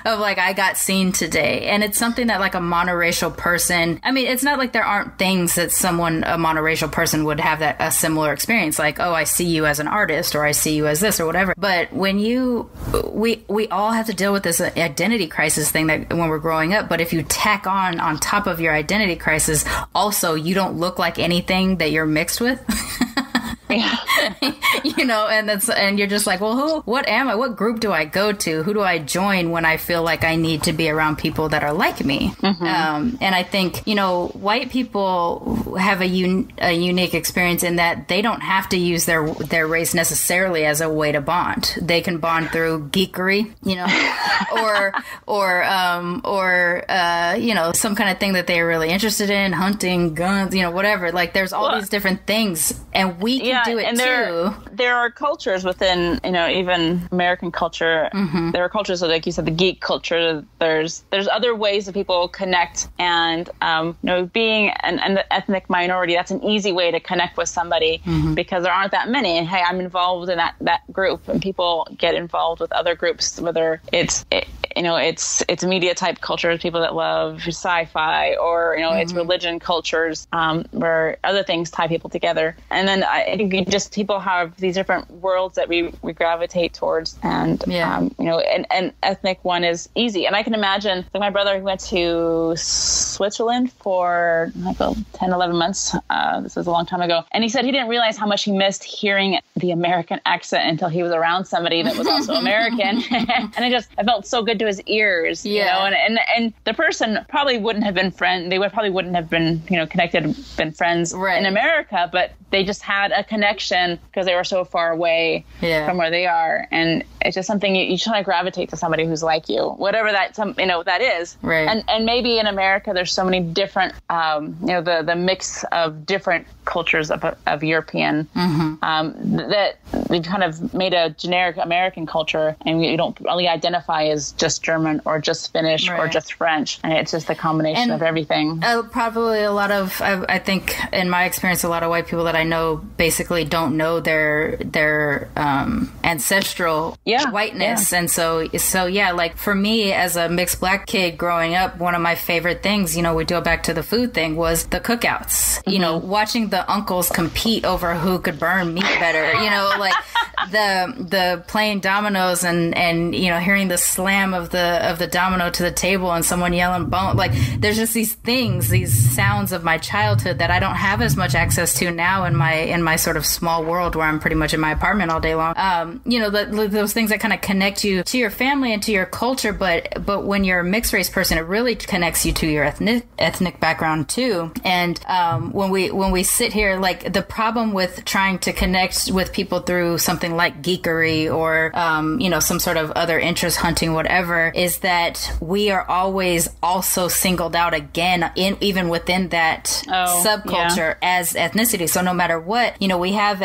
of like, I got seen today. And it's something that like a monoracial person, I mean, it's not like there aren't things that a monoracial person would have a similar experience. Like, oh, I see you as an artist, or I see you as this or whatever. But when we all have to deal with this identity crisis thing that when we're growing up. But if you tack on top of your identity crisis, also you don't look like anything that you're mixed with. Yeah. And you're just like, well, what am I? What group do I go to? Who do I join when I feel like I need to be around people that are like me? Mm-hmm. And I think, white people have a unique experience in that they don't have to use their race necessarily as a way to bond. They can bond through geekery, or some kind of thing that they're really interested in, hunting, guns, whatever. Like there's all these different things, and we can do it too. there are cultures within, even American culture. Mm-hmm. There are cultures, like you said, the geek culture. There's other ways that people connect, and being an ethnic minority, that's an easy way to connect with somebody mm-hmm. because there aren't that many. And hey, I'm involved in that group, and people get involved with other groups, whether it's media type cultures, people that love sci-fi, or mm-hmm. it's religion cultures, where other things tie people together. And then I think people have these different worlds that we gravitate towards, and an ethnic one is easy. And I can imagine, like my brother, who went to Switzerland for 10, 11 months. This was a long time ago, and he said he didn't realize how much he missed hearing the American accent until he was around somebody that was also American. And I felt so good to his ears, and the person probably wouldn't have been probably wouldn't have been, connected, been friends in America, but they just had a connection because they were so far away from where they are. And it's just something you try to gravitate to somebody who's like you, whatever that is. Right. And maybe in America, there's so many different, the mix of different cultures of European, mm-hmm. that we've kind of made a generic American culture, and we don't really identify as just German or just Finnish or just French. And it's just a combination of everything. Probably a lot of, I think in my experience, a lot of white people that I know basically don't know their ancestral whiteness. And so like for me as a mixed black kid growing up, one of my favorite things, we go back to the food thing, was the cookouts, mm-hmm. Watching the uncles compete over who could burn meat better, like the playing dominoes and hearing the slam of the domino to the table and someone yelling bone. Like there's just these sounds of my childhood that I don't have as much access to now in my sort of small world where I'm pretty much in my apartment all day long. Those things that kind of connect you to your family and to your culture, but when you're a mixed race person, it really connects you to your ethnic background too. And when we sit here, like the problem with trying to connect with people through something like geekery or some sort of other interest hunting, whatever, is that we are always also singled out again even within that subculture as ethnicity. So no matter what, we have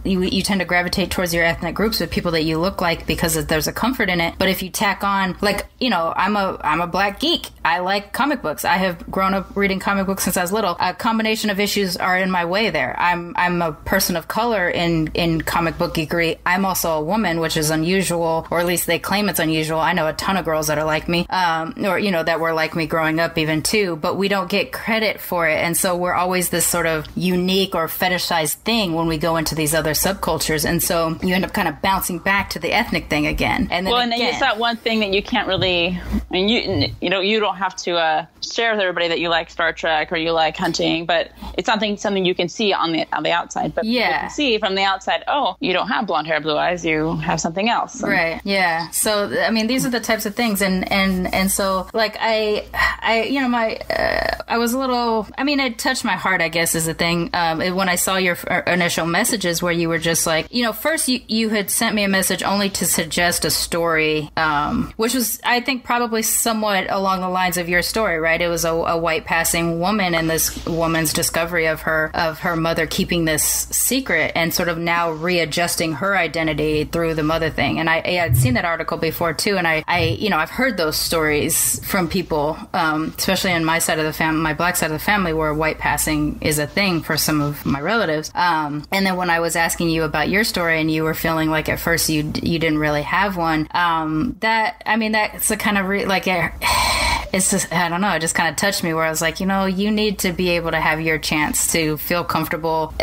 you tend to gravitate towards your ethnic groups with people that you look like because there's a comfort in it. But if you tack on, like, I'm a black geek. I like comic books. I have grown up reading comic books since I was little. A combination of issues are in my way there. I'm a person of color in comic book geekery. I'm also a woman, which is unusual, or at least they claim it's unusual. I know a ton of girls that are like me, that were like me growing up even too, but we don't get credit for it. And so we're always this sort of unique or fetishized thing when we go into these other subcultures. And so you end up kind of bouncing back to the ethnic thing again. And then it's that one thing that you can't really, you don't have to share with everybody that you like Star Trek or you like hunting, but it's something you can see on the outside. But you can see from the outside, oh, you don't have blonde hair, blue eyes, you have something else. Right. Yeah. So, these are the types of things. And so like I was a little, it touched my heart, I guess, is the thing. When I saw your initial messages where you were just like, first you had sent me a message only to suggest a story, which was, I think, probably somewhat along the lines of your story, right? It was a white passing woman and this woman's discovery of her mother keeping this secret and sort of now readjusting her identity through the mother thing. And I had seen that article before too. And I've heard those stories from people, especially on my side of the family, my black side of the family, where white passing is a thing for some of my relatives. And then when I was asking you about your story and you were feeling like at first you didn't really have one, that's a kind of it's just, I don't know, it just kind of touched me where I was like, you need to be able to have your chance to feel comfortable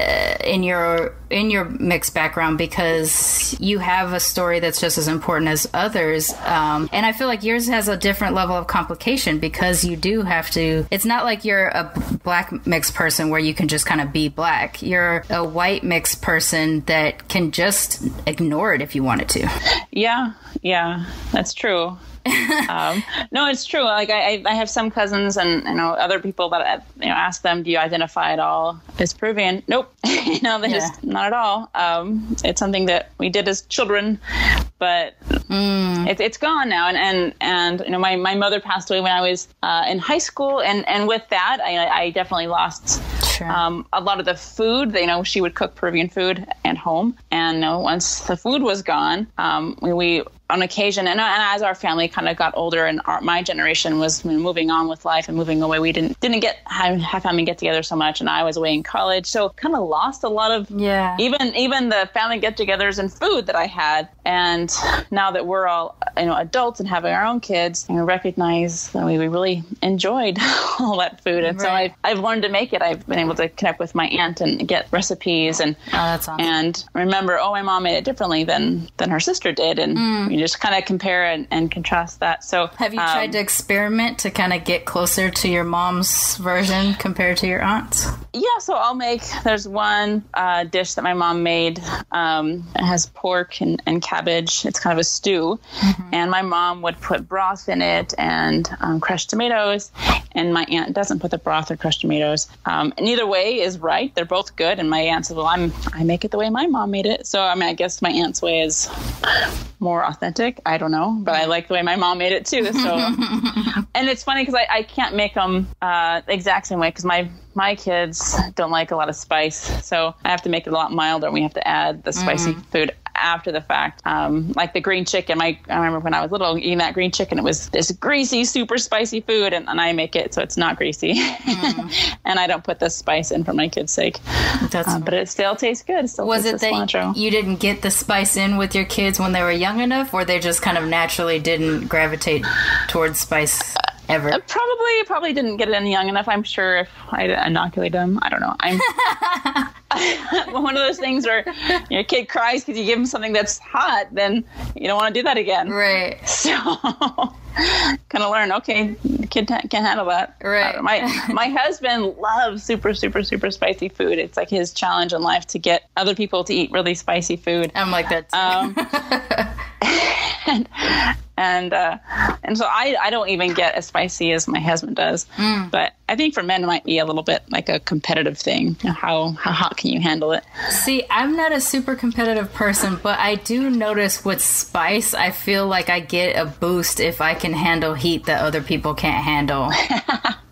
in your mixed background because you have a story that's just as important as others. And I feel like yours has a different level of complication because you do have to, it's not like you're a black mixed person where you can just kind of be black. You're a white mixed person that can just ignore it if you wanted to. Yeah, that's true. No, it's true. Like I have some cousins and other people that ask them, do you identify at all as Peruvian? Nope. They just not at all. It's something that we did as children, but it's gone now. And my mother passed away when I was in high school, and with that I definitely lost Sure. A lot of the food, she would cook Peruvian food at home. And once the food was gone, we on occasion, and as our family kind of got older and my generation was moving on with life and moving away, we didn't have family get together so much, and I was away in college, so kind of lost a lot of even the family get-togethers and food that I had. And now that we're all adults and having our own kids, I recognize that we really enjoyed all that food, and so I've learned to make it. I've been able to connect with my aunt and get recipes, and that's awesome. And remember, my mom made it differently than her sister did, and you just kind of compare and contrast that. So have you tried to experiment to kind of get closer to your mom's version compared to your aunt's? Yeah, so there's one dish that my mom made. It has pork and cabbage. It's kind of a stew. And my mom would put broth in it and crushed tomatoes. And my aunt doesn't put the broth or crushed tomatoes. And either way is right. They're both good. And my aunt said, well, I make it the way my mom made it. So, I guess my aunt's way is more authentic. I don't know. But I like the way my mom made it too. So, and it's funny because I can't make them the exact same way because my kids don't like a lot of spice. So I have to make it a lot milder, and we have to add the spicy food after the fact. Like the green chicken. I remember when I was little eating that green chicken, it was this greasy, super spicy food, and I make it so it's not greasy. And I don't put the spice in for my kids' sake. But it still tastes good. Was it that you didn't get the spice in with your kids when they were young enough, or they just kind of naturally didn't gravitate towards spice? Ever? Probably didn't get it in young enough. I'm sure if I inoculate them, I don't know. I'm one of those things where your kid cries because you give him something that's hot, then you don't want to do that again. Right. So kind of learn, okay, the kid can't handle that. Right. My husband loves super, super, super spicy food. It's like his challenge in life to get other people to eat really spicy food. I'm like that too. And so I don't even get as spicy as my husband does. But I think for men it might be a little bit like a competitive thing. How hot can you handle it? See, I'm not a super competitive person, but I do notice with spice, I feel like I get a boost if I can handle heat that other people can't handle.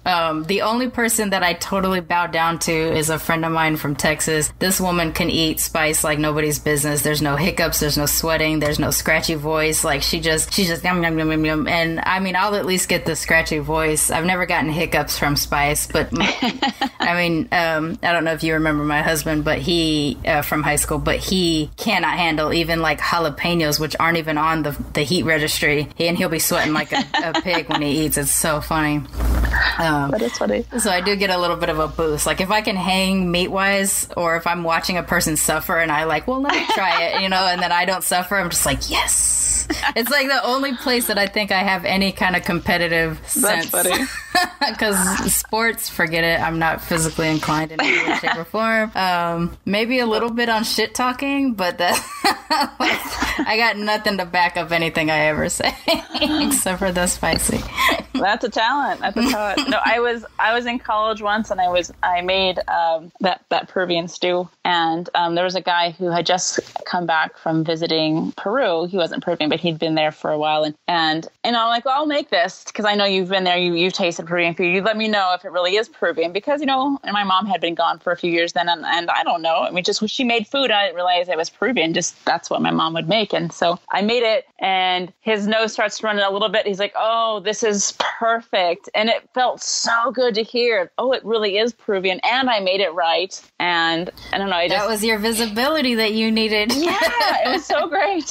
The only person that I totally bow down to is a friend of mine from Texas. This woman can eat spice like nobody's business. There's no hiccups. There's no sweating. There's no scratchy voice. Like she's just yum, yum, yum, yum, yum. And I'll at least get the scratchy voice. I've never gotten hiccups from spice, but I don't know if you remember my husband, but he, from high school, but he cannot handle even like jalapenos, which aren't even on the heat registry. He'll be sweating like a pig when he eats. It's so funny. That is funny. So I do get a little bit of a boost. Like if I can hang meat-wise, or if I'm watching a person suffer and I like, well, let me try it, and then I don't suffer, I'm just like, yes. It's like the only place that I think I have any kind of competitive sense. That's funny. Because sports, forget it. I'm not physically inclined in any way, shape, or form. Maybe a little bit on shit talking, but I got nothing to back up anything I ever say except for the spicy. That's a talent. No, I was in college once, and I made that Peruvian stew, and there was a guy who had just come back from visiting Peru. He wasn't Peruvian, but he'd been there for a while, and I'm like, well, I'll make this because I know you've been there. You've tasted Peruvian food. You let me know if it really is Peruvian, because and my mom had been gone for a few years then, and I don't know. I mean, just when she made food, I didn't realize it was Peruvian. Just that's what my mom would make, and so I made it, and his nose starts running a little bit. He's like, oh, this is perfect. And it felt so good to hear, oh, it really is Peruvian, and I made it right. And I don't know. That was your visibility that you needed. Yeah, it was so great.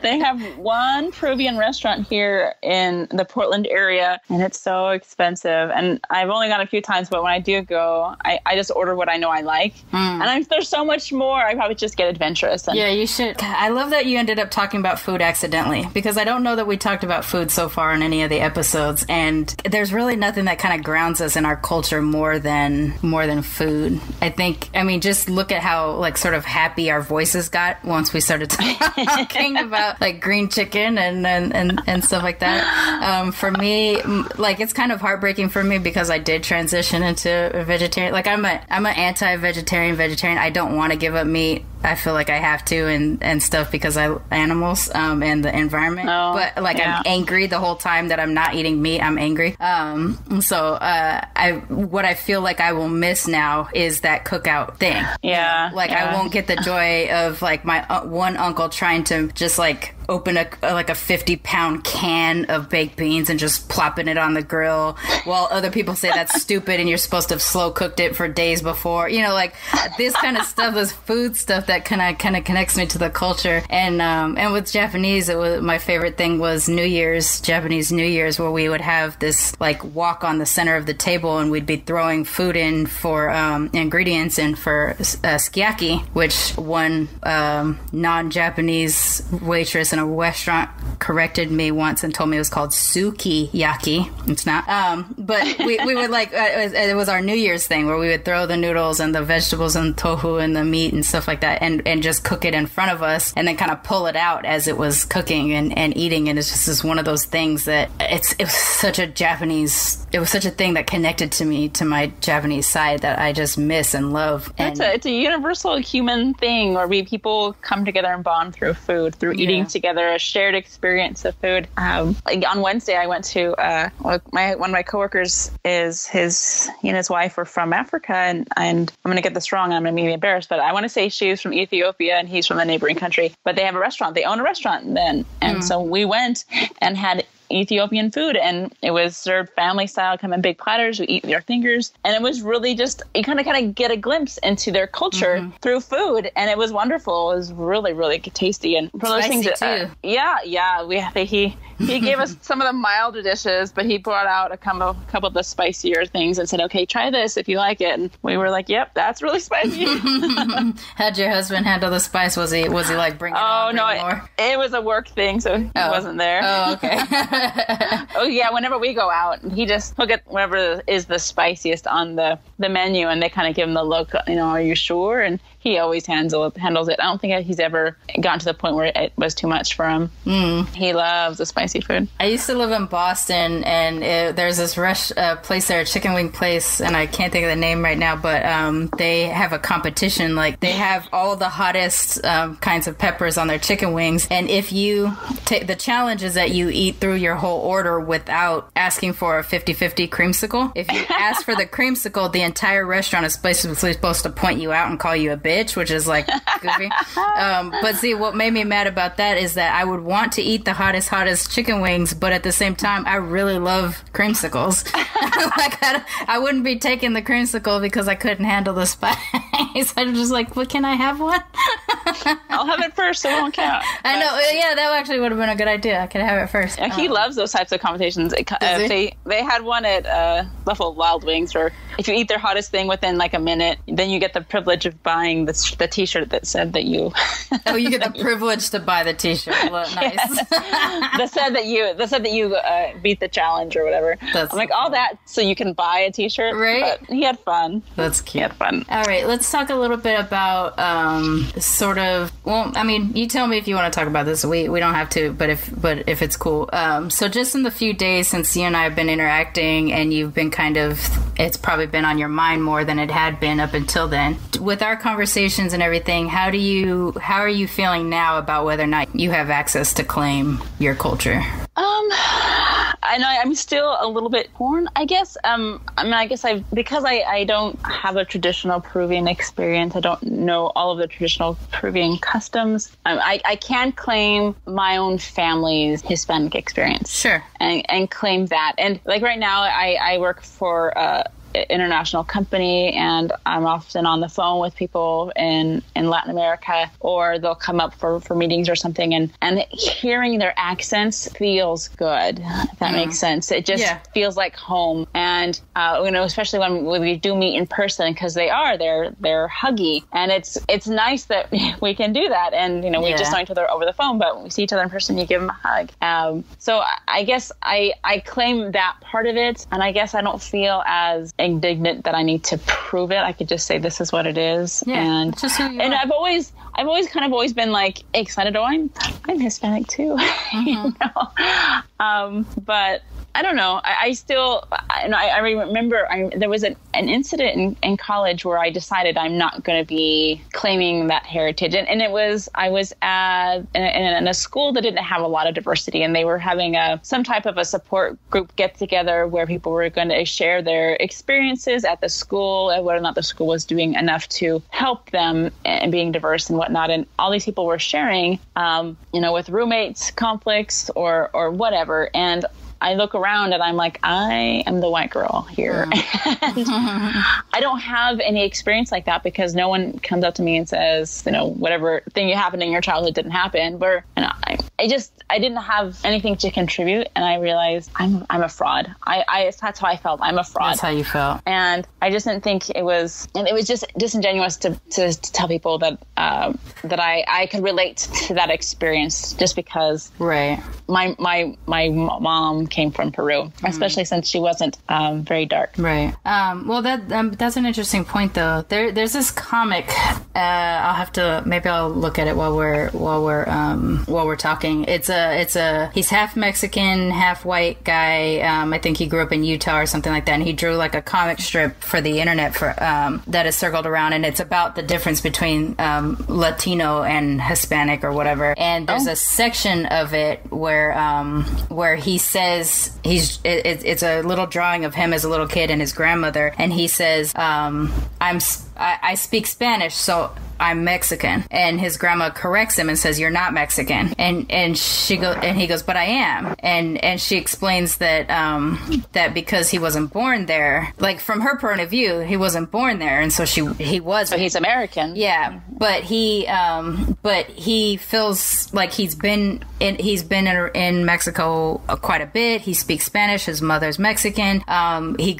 They have one Peruvian restaurant here in the Portland area, and it's so expensive. And I've only gone a few times, but when I do go, I just order what I know I like. And there's so much more. I probably just get adventurous. Yeah, you should. I love that you ended up talking about food accidentally, because I don't know that we talked about food so far in any of the episodes, and there's really nothing that kind of grounds us in our culture more than food. I mean, just look at how like sort of happy our voices got once we started talking about like green chicken and stuff like that. For me, like it's kind of heartbreaking for me because I did transition into a vegetarian. Like I'm an anti-vegetarian. I don't want to give up meat. I feel like I have to and stuff because I animals and the environment. But like I'm angry the whole time that I'm not eating meat. I'm angry. So what I feel like I will miss now is that cookout thing. Yeah. Like I won't get the joy of like my one uncle trying to just like open a 50-pound can of baked beans and just plopping it on the grill while other people say that's stupid and you're supposed to have slow cooked it for days before, you know, like this kind of stuff, this food stuff that kind of connects me to the culture. And with Japanese, my favorite thing was Japanese New Year's, where we would have this like walk on the center of the table and we'd be throwing food in for ingredients and for sukiyaki, which one non-Japanese waitress in a restaurant corrected me once and told me it was called sukiyaki. It's not. But we would like, it was our New Year's thing where we would throw the noodles and the vegetables and tofu and the meat and stuff like that and just cook it in front of us and then kind of pull it out as it was cooking and eating. And it's just one of those things that it was such a thing that connected to me, to my Japanese side, that I just miss and love. And it's a universal human thing where people come together and bond through food, through eating together, a shared experience of food. On Wednesday, I went to one of my coworkers he and his wife were from Africa, and I'm going to get this wrong. I'm going to be embarrassed, but I want to say she was from Ethiopia and he's from the neighboring country. But they have a restaurant. They own a restaurant then, and so we went and had Ethiopian food, and it was served family style, come in big platters. We eat with our fingers, and it was really just you kind of get a glimpse into their culture through food, and it was wonderful. It was really, really tasty, and one of those things that, he gave us some of the milder dishes, but he brought out a couple of the spicier things and said, "Okay, try this if you like it." And we were like, "Yep, that's really spicy." How'd your husband handle the spice? Was he like bringing? Oh no, it was a work thing, so he wasn't there. Oh, okay. Oh yeah, whenever we go out, he'll get whatever is the spiciest on the menu, and they kind of give him the look, are you sure? And he always handles it. I don't think he's ever gotten to the point where it was too much for him. He loves the spicy food. I used to live in Boston, and there's this place there, a chicken wing place, and I can't think of the name right now, but they have a competition. Like they have all the hottest kinds of peppers on their chicken wings, and if you take the challenge is that you eat through your whole order without asking for a 50-50 creamsicle. If you ask for the creamsicle, the entire restaurant is basically supposed to point you out and call you a bitch, which is like goofy. But see, what made me mad about that is that I would want to eat the hottest chicken wings, but at the same time, I really love creamsicles. Like I wouldn't be taking the creamsicle because I couldn't handle the spice. I'm just like, well, can I have one? I'll have it first, so it won't count. I know. Yeah, that actually would have been a good idea. I could have it first. He loves those types of competitions. They had one at Buffalo Wild Wings where if you eat their hottest thing within like a minute, then you get the privilege of buying the T-shirt that said that you. Oh, you get the privilege to buy the T-shirt. Nice. Yes. that said that you beat the challenge or whatever. I'm like all that so you can buy a T-shirt. Right. But he had fun. That's cute. He had fun. All right, let's talk a little bit about sort of. Well, I mean, you tell me if you want to talk about this. We don't have to, but if it's cool. So just in the few days since you and I have been interacting, and you've been it's probably been on your mind more than it had been up until then. With our conversations and everything, how are you feeling now about whether or not you have access to claim your culture? I know I'm still a little bit torn, I guess. Because I don't have a traditional Peruvian experience. I don't know all of the traditional Peruvian customs. I can claim my own family's Hispanic experience. Sure. And claim that. And like right now, I work for international company, and I'm often on the phone with people in Latin America, or they'll come up for meetings or something, and hearing their accents feels good, if that makes sense. It just feels like home. And especially when we do meet in person, because they're huggy, and it's nice that we can do that. And we just know each other over the phone, but when we see each other in person, you give them a hug. So I guess I claim that part of it, and I guess I don't feel as indignant that I need to prove it. I could just say this is what it is. Yeah, and just who you and are. I've always been like excited. Oh, I'm Hispanic too. But I don't know. I remember there was an incident in college where I decided I'm not going to be claiming that heritage. And I was in a school that didn't have a lot of diversity, and they were having some type of a support group get together where people were going to share their experiences at the school and whether or not the school was doing enough to help them and being diverse and whatnot. And all these people were sharing, with roommates conflicts or whatever. And I look around and I'm like, I am the white girl here. And I don't have any experience like that because no one comes up to me and says, whatever thing happened in your childhood didn't happen. But I didn't have anything to contribute. And I realized I'm a fraud. That's how I felt. I'm a fraud. That's how you felt. And I just didn't think it was just disingenuous to tell people that I could relate to that experience just because right. my mom came from Peru, especially since she wasn't very dark. Right. Well, that's an interesting point, though. There's this comic. I'll look at it while we're talking. He's half Mexican, half white guy. I think he grew up in Utah or something like that, and he drew like a comic strip for the internet that is circled around, and it's about the difference between Latino and Hispanic or whatever. And there's a section of it where he says it's a little drawing of him as a little kid and his grandmother, and he says, I speak Spanish, so I'm Mexican. And his grandma corrects him and says, you're not Mexican. And he goes, but I am. And she explains that because he wasn't born there, like from her point of view, he wasn't born there. And so he was. So he's American. Yeah. But he feels like he's been in Mexico quite a bit. He speaks Spanish. His mother's Mexican. He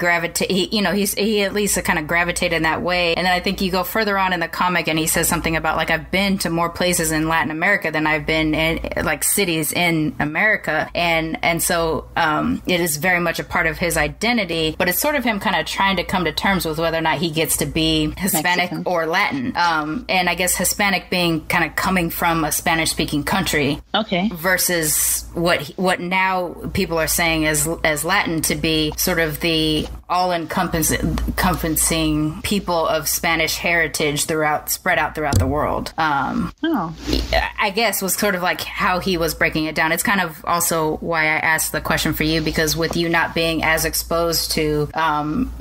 at least kind of gravitated in that way. And then I think you go further on in the comic and he says something about like, I've been to more places in Latin America than I've been in like cities in America. And so it is very much a part of his identity, but it's sort of him kind of trying to come to terms with whether or not he gets to be Hispanic Mexican or Latin. And I guess Hispanic being kind of coming from a Spanish speaking country. Okay. Versus what now people are saying as Latin to be sort of the all-encompassing people of Spanish heritage spread out throughout the world. I guess was sort of like how he was breaking it down. It's kind of also why I asked the question for you, because with you not being as exposed to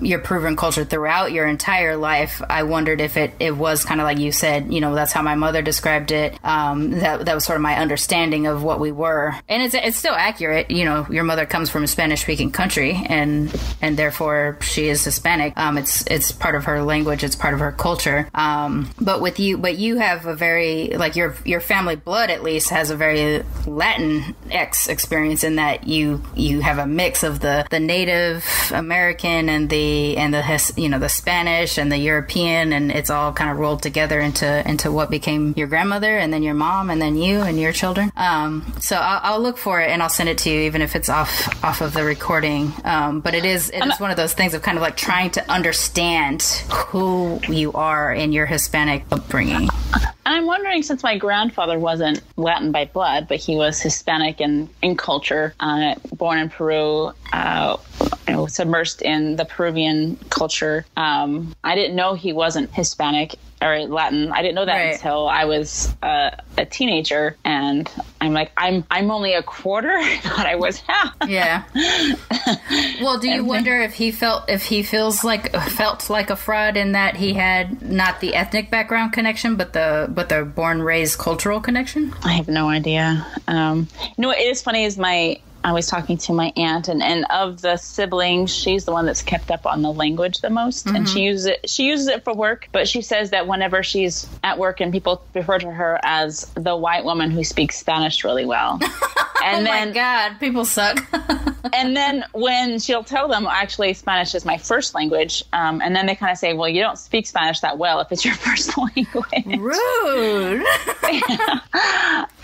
your Peruvian culture throughout your entire life, I wondered if it was kind of like you said, that's how my mother described it. That was sort of my understanding of what we were. And it's still accurate. Your mother comes from a Spanish-speaking country, and therefore she is Hispanic. It's part of her language. It's part of her culture. But you have a very, like your family blood at least has a very Latinx experience in that you have a mix of the Native American and the Spanish and the European, and it's all kind of rolled together into what became your grandmother and then your mom and then you and your children. So I'll look for it and I'll send it to you, even if it's off of the recording. But it is one of those things of kind of like trying to understand who you are in your Hispanic upbringing. And I'm wondering, since my grandfather wasn't Latin by blood, but he was Hispanic in culture, born in Peru, submersed in the Peruvian culture. I didn't know he wasn't Hispanic or Latin. I didn't know that until I was a teenager, and I'm like, I'm only a quarter. I thought I was half. Yeah. Well, do you wonder if he felt like a fraud in that he had not the ethnic background connection, but the born raised cultural connection? I have no idea. What is funny is I was talking to my aunt, and of the siblings, she's the one that's kept up on the language the most. Mm-hmm. And she uses it for work, but she says that whenever she's at work and people refer to her as the white woman who speaks Spanish really well. And my God, people suck. And then when she'll tell them, actually, Spanish is my first language, and then they kind of say, well, you don't speak Spanish that well if it's your first language. Rude.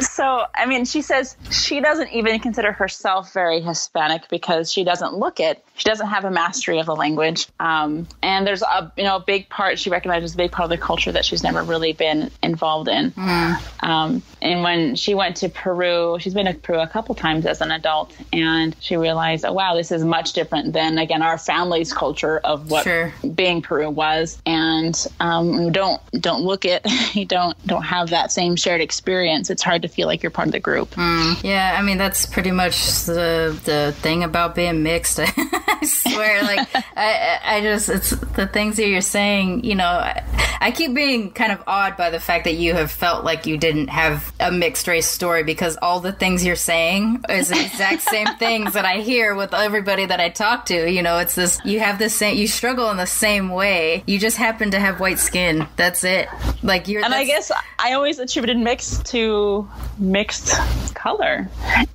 So, I mean, she says she doesn't even consider herself very Hispanic because she doesn't have a mastery of the language. And there's a big part, she recognizes a big part of the culture that she's never really been involved in. And And when she went to Peru, she's been to Peru a couple times as an adult, and she realized, oh, wow, this is much different than, again, our family's culture of what being Peru was. And don't look at, you don't have that same shared experience. It's hard to feel like you're part of the group. Yeah, I mean, that's pretty much the thing about being mixed. I swear, like, I just, it's the things that you're saying, you know, I keep being kind of awed by the fact that you have felt like you didn't have a mixed race story, because all the things you're saying is the exact same things that I hear with everybody that I talk to. You know, it's this, you have the same, you struggle in the same way. You just happen to have white skin. That's it. Like you're, and I guess I always attributed mixed to mixed color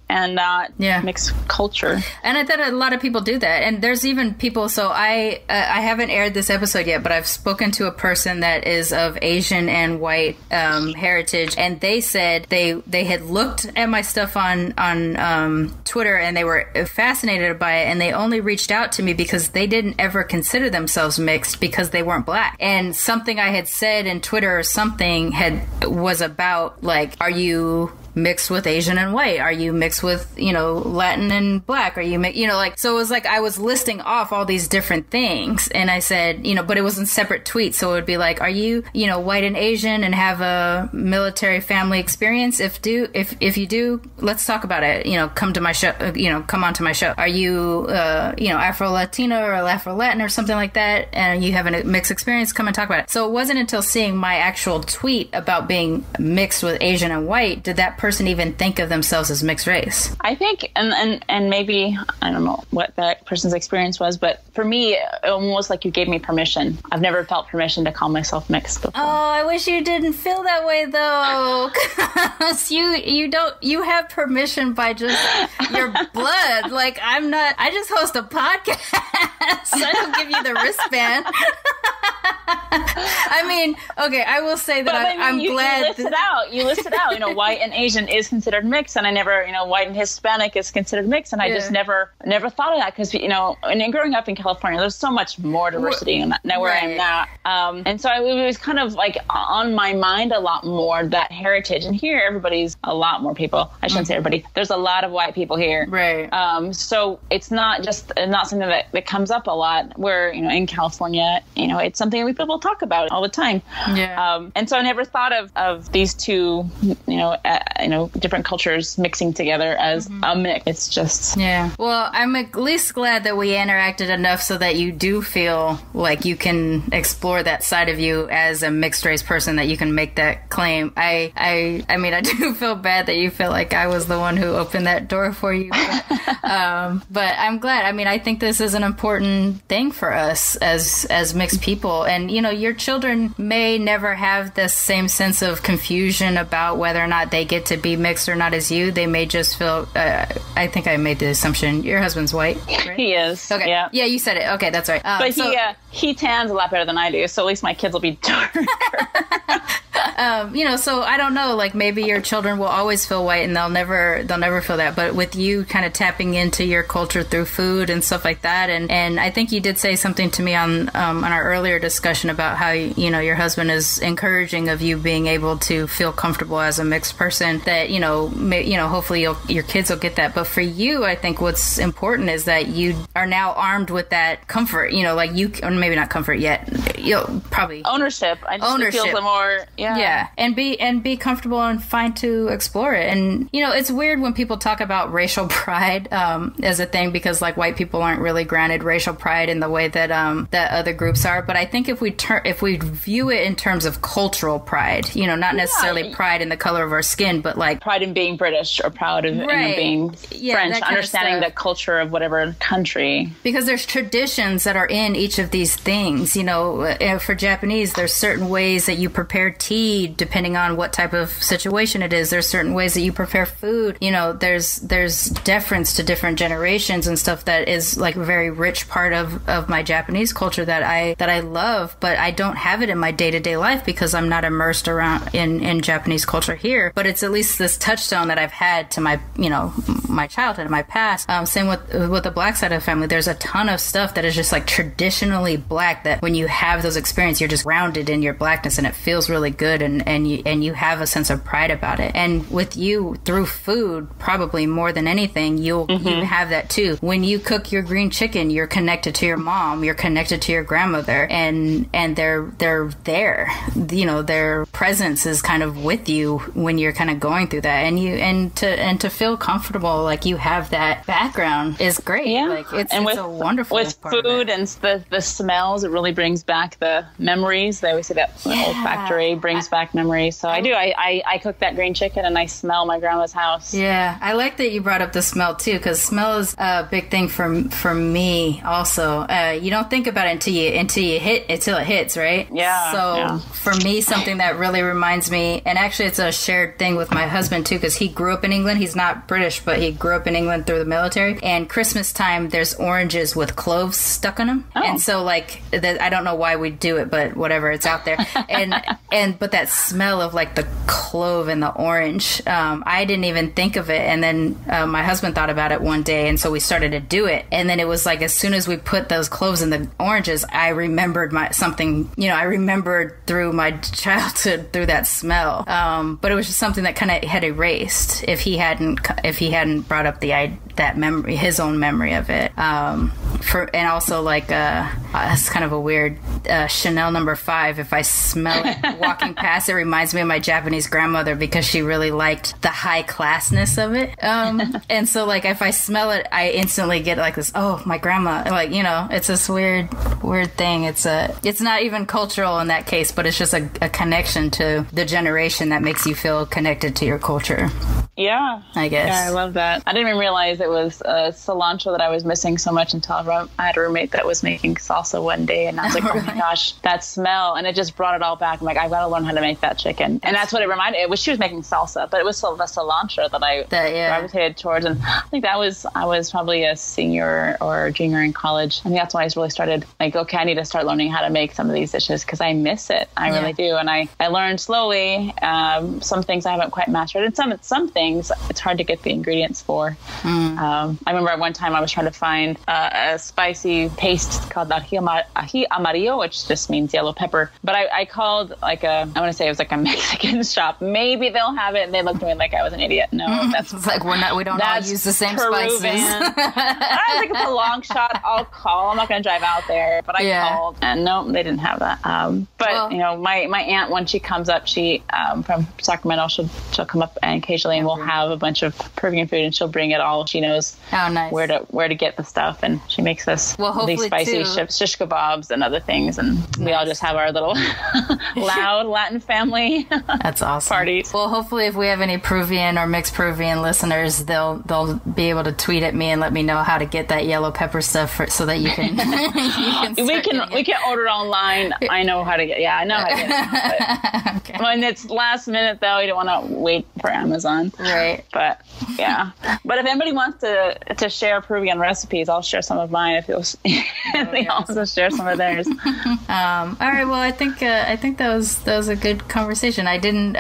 and not mixed culture. And I thought a lot of people do that. And there's even people, so I haven't aired this episode yet, but I've spoken to a person that is of Asian and white heritage, and they said they had looked at my stuff on Twitter, and they were fascinated by it, and they only reached out to me because they didn't ever consider themselves mixed because they weren't black. And something I had said in Twitter or something was about, like, are you mixed with Asian and white? Are you mixed with, you know, Latin and black? Are you, you know, like, so it was like I was listing off all these different things, and I said, you know, but it was in separate tweets, so it would be like, are you, you know, white and Asian and have a military family experience? If you do, let's talk about it. You know, come to my show. You know, come onto my show. Are you, you know, Afro-Latino or Afro-Latin or something like that, and you have a mixed experience? Come and talk about it. So it wasn't until seeing my actual tweet about being mixed with Asian and white did that person even think of themselves as mixed race. I think, and maybe, I don't know what that person's experience was, but for me, almost like you gave me permission. I've never felt permission to call myself mixed before. Oh, I wish you didn't feel that way though, because you have permission by just your blood. Like, I'm not, I just host a podcast. I don't give you the wristband. I mean, okay, I will say that I'm glad. You listed out, you know, white and Asian is considered mixed, and I never, you know, white and Hispanic is considered mixed, and I just never thought of that, because, you know, and growing up in California, there's so much more diversity now where I'm now. And so it was kind of like on my mind a lot more, that heritage. And here, everybody's a lot more people. I shouldn't say everybody. There's a lot of white people here. Right. So it's not something that comes up a lot, where, you know, in California, you know, it's something we people talk about all the time. Yeah. And so I never thought of these two, you know, different cultures mixing together as a mix. It's just... Yeah. Well, I'm at least glad that we interacted enough so that you do feel like you can explore that side of you as a mixed race person, that you can make that claim. I mean, I do feel bad that you feel like I was the one who opened that door for you. But I'm glad. I mean, I think this is an important thing for us as mixed people. And, you know, your children may never have the same sense of confusion about whether or not they get to be mixed or not as you. They may just feel, I think I made the assumption, your husband's white, right? He is. Okay. Yeah, you said it. Okay, that's right. But he tans a lot better than I do, so at least my kids will be darker. You know, so I don't know, like, maybe your children will always feel white and they'll never feel that. But with you kind of tapping into your culture through food and stuff like that, and I think you did say something to me on our earlier discussion about how, you know, your husband is encouraging of you being able to feel comfortable as a mixed person, that, you know, hopefully your kids will get that. But for you, I think what's important is that you are now armed with that comfort, you know, like you, or maybe not comfort yet, you'll probably ownership. I just feel the more, and be comfortable and fine to explore it. And, you know, it's weird when people talk about racial pride as a thing, because, like, white people aren't really granted racial pride in the way that that other groups are. But I think if we view it in terms of cultural pride, you know, not necessarily pride in the color of our skin, but like pride in being British or proud of being French, understanding the culture of whatever country. Because there's traditions that are in each of these things. You know, for Japanese, there's certain ways that you prepare tea depending on what type of situation it is. There's certain ways that you prepare food. You know, there's deference to different generations and stuff that is like a very rich part of my Japanese culture that I love, but I don't have it in my day-to-day life because I'm not immersed around in Japanese culture here. But it's at least this touchstone that I've had to my, you know, my childhood and my past. Same with the black side of the family. There's a ton of stuff that is just like traditionally black, that when you have have those experiences, you're just grounded in your Blackness, and it feels really good, and you have a sense of pride about it. And with you, through food, probably more than anything, you have that too. When you cook your green chicken, you're connected to your mom, you're connected to your grandmother, and they're there. You know, their presence is kind of with you when you're kind of going through that, and to feel comfortable, like you have that background, is great. Yeah, like it's a wonderful with part food and the smells. It really brings back the memories. They always say that olfactory brings back memories. So I do. I cook that green chicken and I smell my grandma's house. Yeah, I like that you brought up the smell too, because smell is a big thing for me also. You don't think about it until it hits, right? Yeah. So for me, something that really reminds me, and actually it's a shared thing with my husband too, because he grew up in England. He's not British, but he grew up in England through the military. And Christmas time, there's oranges with cloves stuck in them. Oh. And so like, I don't know why we do it, but whatever, it's out there. But that smell of like the clove and the orange, I didn't even think of it. And then my husband thought about it one day, and so we started to do it. And then it was like, as soon as we put those cloves in the oranges, I remembered I remembered through my childhood through that smell. But it was just something that kind of had erased if he hadn't brought up that memory, his own memory of it. And also like it's kind of a weird Chanel number 5. If I smell it walking past, it reminds me of my Japanese grandmother, because she really liked the high classness of it. And so like if I smell it, I instantly get like this, oh, my grandma, like, you know, it's this weird thing. It's not even cultural in that case, but it's just a connection to the generation that makes you feel connected to your culture. Yeah, I guess. Yeah, I love that. I didn't even realize it was cilantro that I was missing so much until I had a roommate that was making salsa one day, and I was like, oh my gosh, that smell, and it just brought it all back. I'm like, I've got to learn how to make that chicken, and that's what it reminded. It was, she was making salsa, but it was the cilantro that I gravitated towards, and I think I was probably a senior or junior in college. I think that's when I really started like, okay, I need to start learning how to make some of these dishes, because I miss it. I really do, and I learned slowly. Some things I haven't quite mastered, and some things it's hard to get the ingredients for. I remember at one time I was trying to find a spicy paste called ají amarillo, which just means yellow pepper. But I called like I want to say it was like a Mexican shop. Maybe they'll have it. And they looked at me like I was an idiot. No, that's it's like we don't all use the same Peruvian. spices. I was like, it's a long shot. I'll call. I'm not going to drive out there. But I called, and no, they didn't have that. But you know, my aunt, when she comes up, she from Sacramento, she'll come up and occasionally, and we'll have a bunch of Peruvian food, and she'll bring it all. She knows where to get the stuff, and she makes us these spicy shish kebabs and other things, and we all just have our little loud Latin family. That's awesome. Parties. Well, hopefully, if we have any Peruvian or mixed Peruvian listeners, they'll be able to tweet at me and let me know how to get that yellow pepper stuff so that you can. we can order online. I know how to get. Yeah, I know how to get it. Okay. When it's last minute, though, you don't want to wait for Amazon. Right. But yeah. But if anybody wants to share Peruvian recipes, I'll share some of mine if they also share some of theirs. All right. Well, I think that was a good conversation. I didn't,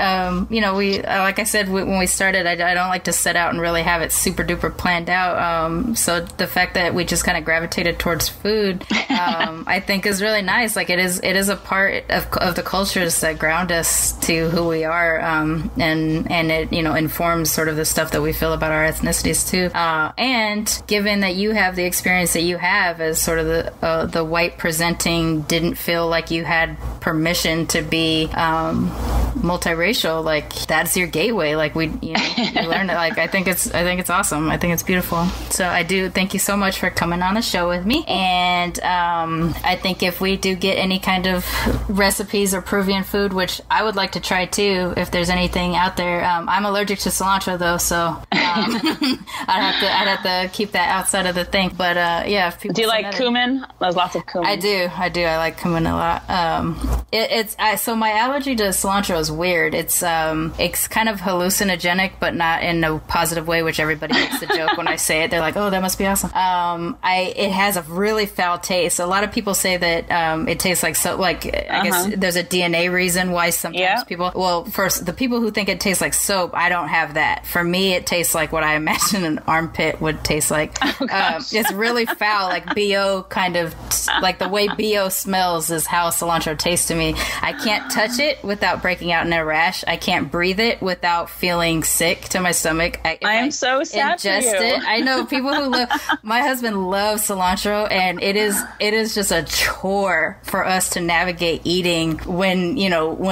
we like I said when we started, I don't like to set out and really have it super duper planned out. So the fact that we just kind of gravitated towards food, I think is really nice. Like it is a part of the cultures that ground us to who we are, and it informs sort of the stuff that we feel about our ethnicities too. And given that you have the experience that you have as sort of the white presenting, didn't feel like you had permission to be multiracial, like that's your gateway. Like you learned it. Like I think it's awesome. I think it's beautiful. So I do thank you so much for coming on the show with me. And I think if we do get any kind of recipes or Peruvian food, which I would like to try too, if there's anything out there. I'm allergic to cilantro though, so I'd have to keep that outside of the thing. But if people do you like cumin? There's lots of cumin. I do. I like cumin a lot. So my allergy to cilantro is weird. It's kind of hallucinogenic, but not in a positive way, which everybody makes the joke when I say it. They're like, "Oh, that must be awesome." It has a really foul taste. A lot of people say that it tastes like soap. Like I guess there's a DNA reason why sometimes people. Well, first the people who think it tastes like soap, I don't have have that. For me, it tastes like what I imagine an armpit would taste like. It's really foul, like BO kind of, like the way BO smells is how cilantro tastes to me. I can't touch it without breaking out in a rash. I can't breathe it without feeling sick to my stomach. I am so sad for you. I know people who love, my husband loves cilantro, and it is just a chore for us to navigate eating when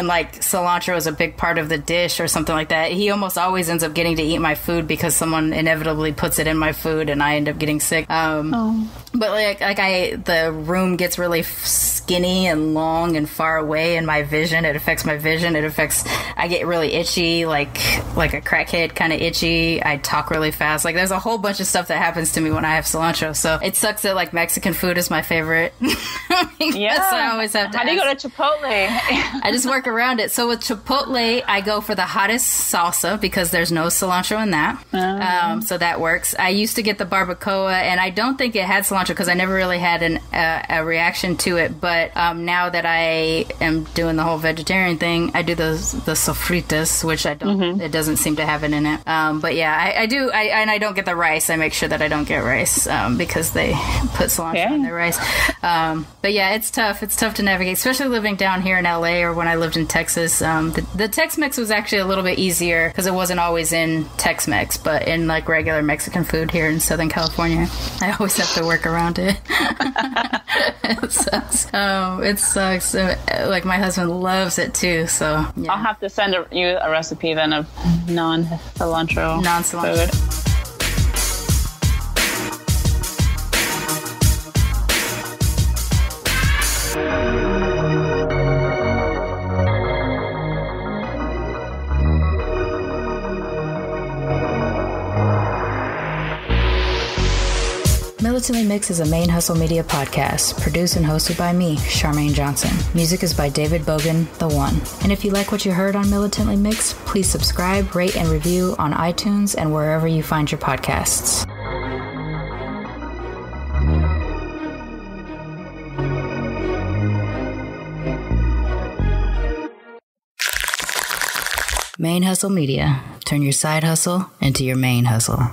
like cilantro is a big part of the dish or something like that. He almost always ends up getting to eat my food because someone inevitably puts it in my food and I end up getting sick. But the room gets really skinny and long and far away, and my vision, it affects my vision. I get really itchy, like a crackhead kind of itchy. I talk really fast. Like there's a whole bunch of stuff that happens to me when I have cilantro. So it sucks that like Mexican food is my favorite. Yeah. I always have to How do you go to Chipotle? I just work around it. So with Chipotle, I go for the hottest salsa because there's no cilantro in that. So that works. I used to get the barbacoa, and I don't think it had cilantro because I never really had a reaction to it. But now that I am doing the whole vegetarian thing, I do the sofritas, which I don't. It doesn't seem to have it in it. But yeah, I do. And I don't get the rice. I make sure that I don't get rice because they put cilantro in their rice. But yeah, it's tough. It's tough to navigate, especially living down here in LA or when I lived in Texas. The Tex-Mex was actually a little bit easier because it wasn't always in Tex-Mex, but in like regular Mexican food here in Southern California, I always have to work around it. It sucks. It sucks. Like my husband loves it too, so yeah. I'll have to send you a recipe then of non-cilantro food. Militantly Mixed is a ManeHustle Media podcast, produced and hosted by me, Sharmane Johnson. Music is by David Bogan, The One. And if you like what you heard on Militantly Mixed, please subscribe, rate, and review on iTunes and wherever you find your podcasts. ManeHustle Media. Turn your side hustle into your main hustle.